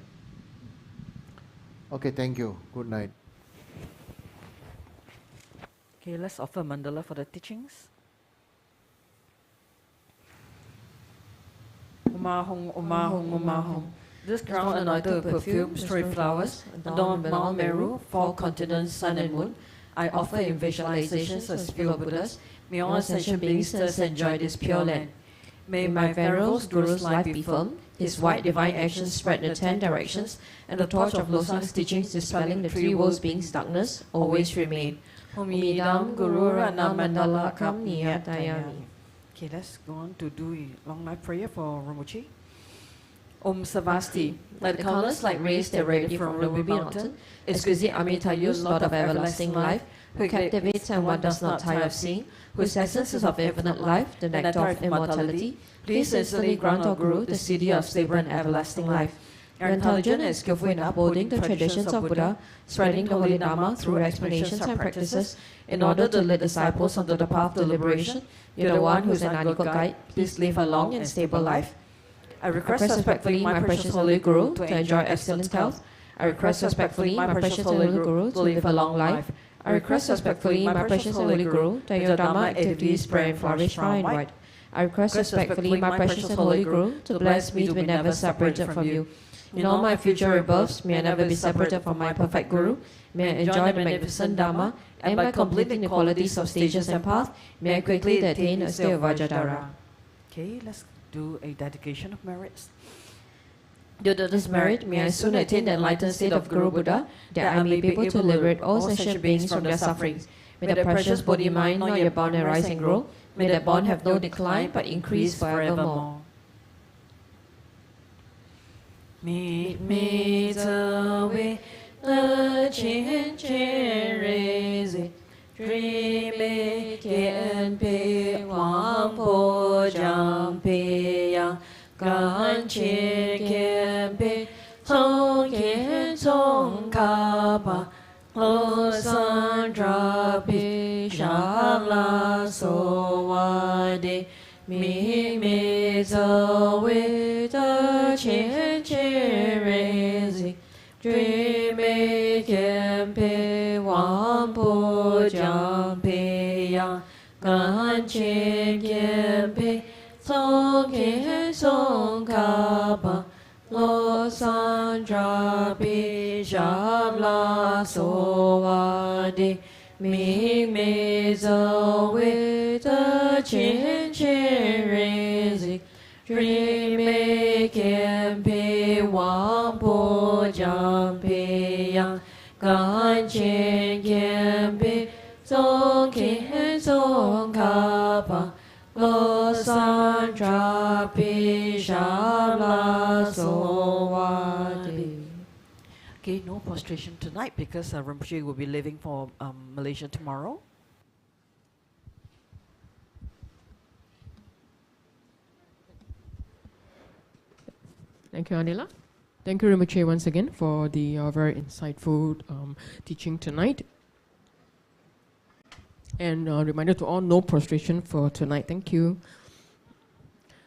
Okay, thank you. Good night. Okay, let's offer mandala for the teachings. Umahong, umahong, umahong. This ground anointed with perfume, stray flowers, adorned Mount Meru, 4 continents, sun and moon. I offer in visualizations as pure Buddhas. May all sentient beings thus enjoy this pure land. May my venerable Guru's life be firm, his white divine actions spread in the 10 directions, and the torch of Losang's teachings dispelling the 3 worlds beings' darkness always remain. Humidam Guru Rana Mandala Kam Niyatayami. Okay, let's go on to do a long night prayer for Rinpoche. Om Savasti, like the countless light rays that radiate from the Ruby Mountain, exquisite Amitayus, Lord of everlasting life, who captivates and one does not tire of seeing, whose essence is of infinite life, the nectar of immortality, please instantly grant our Guru the city of stable and everlasting life. You're intelligent and skillful in upholding the traditions of Buddha, spreading the holy Dharma through explanations and practices, in order to lead disciples onto the path to liberation. You're the one who is an unequal guide. Please live a long and stable life. I request respectfully my precious Holy Guru to enjoy excellent health. I request respectfully my precious Holy Guru to live a long life. I request respectfully my precious Holy Guru to your Dharma actively spread and flourish far and wide. I request respectfully my precious Holy Guru to bless me to be never separated from you. In all my future rebirths, may I never be separated from my perfect Guru. May I enjoy the magnificent Dharma, and by completing the qualities of stages and path, may I quickly attain a state of Vajradhara. Okay, let's do a dedication of merits. Due to this merit, may I soon attain the enlightened state of Guru Buddha, that I may be able to liberate all sentient beings from their sufferings. May the precious Bodhi mind not yet bound and rise and grow. May that bond have no decline, but increase forevermore. 密密则为的千千日子，追美天培王婆将培养，感切天培从天从卡巴，罗桑扎皮沙拉索瓦的。密密则为的千千日子，追美天培王婆将培养，感切天培从天从卡巴，罗桑扎皮沙拉索瓦的。明灭则为的千千人行，dream can pay 王不将培养，感情 can pay 总 can 总卡巴，罗山查比沙拉索瓦迪。Okay, no prostration tonight because Rinpoche will be leaving for Malaysia tomorrow. Thank you, Anila. Thank you, Rinpoche, once again for the very insightful teaching tonight. And reminder to all, no prostration for tonight. Thank you.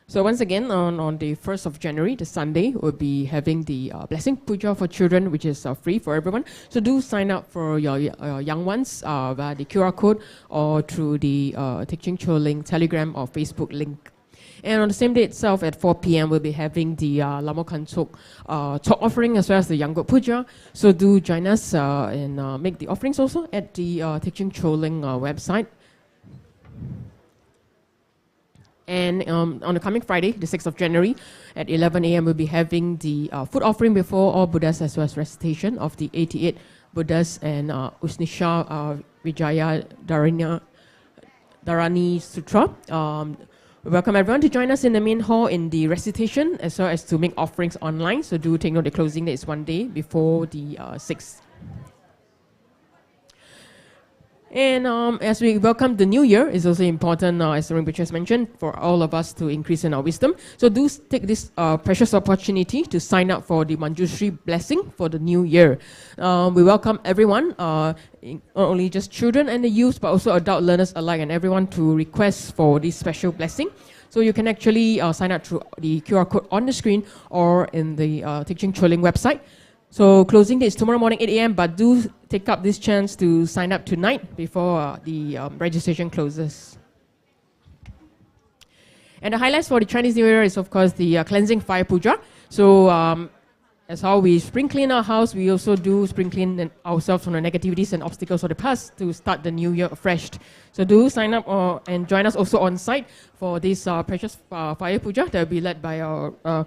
So once again, on the 1st of January, the Sunday, we'll be having the Blessing Puja for children, which is free for everyone. So do sign up for your young ones via the QR code or through the Teaching Choling Telegram or Facebook link. And on the same day itself, at 4 p.m., we'll be having the Lamo Kanchok talk offering as well as the Yangot Puja. So do join us and make the offerings also at the Teaching Choling website. And on the coming Friday, the 6th of January, at 11 a.m., we'll be having the food offering before all Buddhas as well as recitation of the 88 Buddhas and Usnisha Vijaya Dharani Sutra. We welcome everyone to join us in the main hall in the recitation as well as to make offerings online. So do take note the closing date is one day before the 6th. And as we welcome the new year, it's also important, as Rinpoche has mentioned, for all of us to increase in our wisdom. So do take this precious opportunity to sign up for the Manjushri blessing for the new year. We welcome everyone, not only just children and the youth, but also adult learners alike and everyone to request for this special blessing. So you can actually sign up through the QR code on the screen or in the Teaching Choling website. So closing date is tomorrow morning 8 a.m. but do take up this chance to sign up tonight before the registration closes. And the highlights for the Chinese New Year is of course the cleansing fire puja. So as how we spring clean our house, we also do spring clean ourselves from the negativities and obstacles of the past to start the new year afresh. So do sign up and join us also on site for this precious fire puja that will be led by our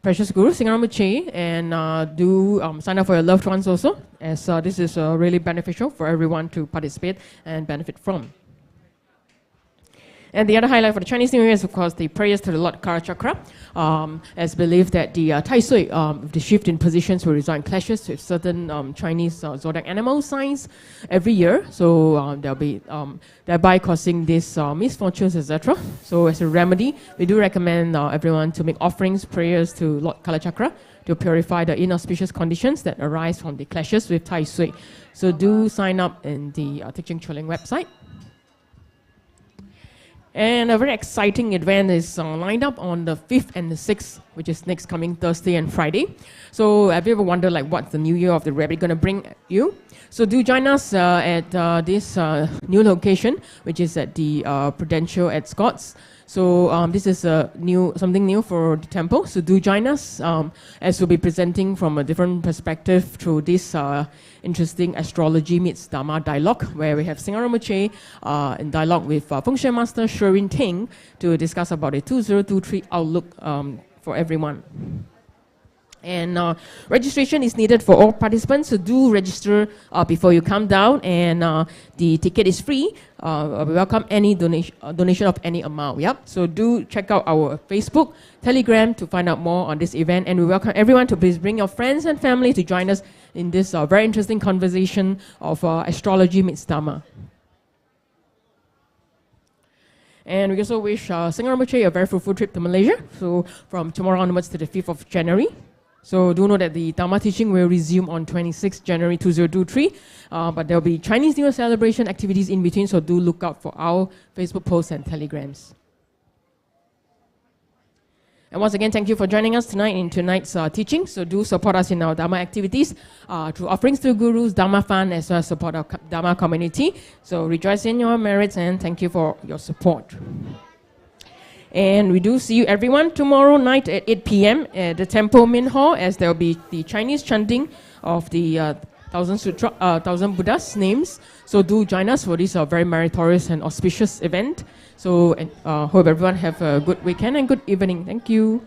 Precious Guru, Singha Rinpoche, and do sign up for your loved ones also, as this is really beneficial for everyone to participate and benefit from. And the other highlight for the Chinese New Year is, of course, the prayers to the Lord Kara Chakra, as believed that the Tai Sui, the shift in positions will result in clashes with certain Chinese zodiac animal signs every year. So there'll be thereby causing these misfortunes, etc. So as a remedy, we do recommend everyone to make offerings, prayers to Lord Kala Chakra to purify the inauspicious conditions that arise from the clashes with Tai Sui. So do sign up in the Teaching Choling website. And a very exciting event is lined up on the 5th and the 6th, which is next coming Thursday and Friday. So have you ever wondered like what's the New Year of the Rabbit going to bring you? So do join us at this new location, which is at the Prudential at Scott's. So this is something new for the temple. So do join us as we'll be presenting from a different perspective through this interesting astrology meets Dharma dialogue, where we have Singha Rinpoche in dialogue with Feng Shui Master Sherin Ting to discuss about the 2023 outlook for everyone. And registration is needed for all participants, so do register before you come down, and the ticket is free. We welcome any donation of any amount. Yep. So do check out our Facebook, Telegram to find out more on this event, and we welcome everyone to please bring your friends and family to join us in this very interesting conversation of astrology meets Dharma. And we also wish Singha Rinpoche a very fruitful trip to Malaysia, so from tomorrow onwards to the 5th of January. So do know that the Dharma teaching will resume on 26th January 2023, but there will be Chinese New Year celebration activities in between, so do look out for our Facebook posts and telegrams. And once again, thank you for joining us tonight in tonight's teaching. So do support us in our Dharma activities through offerings to gurus, Dharma Fund, as well as support our Dharma community. So rejoice in your merits and thank you for your support. And we do see you everyone tomorrow night at 8 p.m. at the Temple Main Hall, as there will be the Chinese chanting of the 1,000 Buddhas' names. So do join us for this very meritorious and auspicious event. So hope everyone have a good weekend and good evening. Thank you.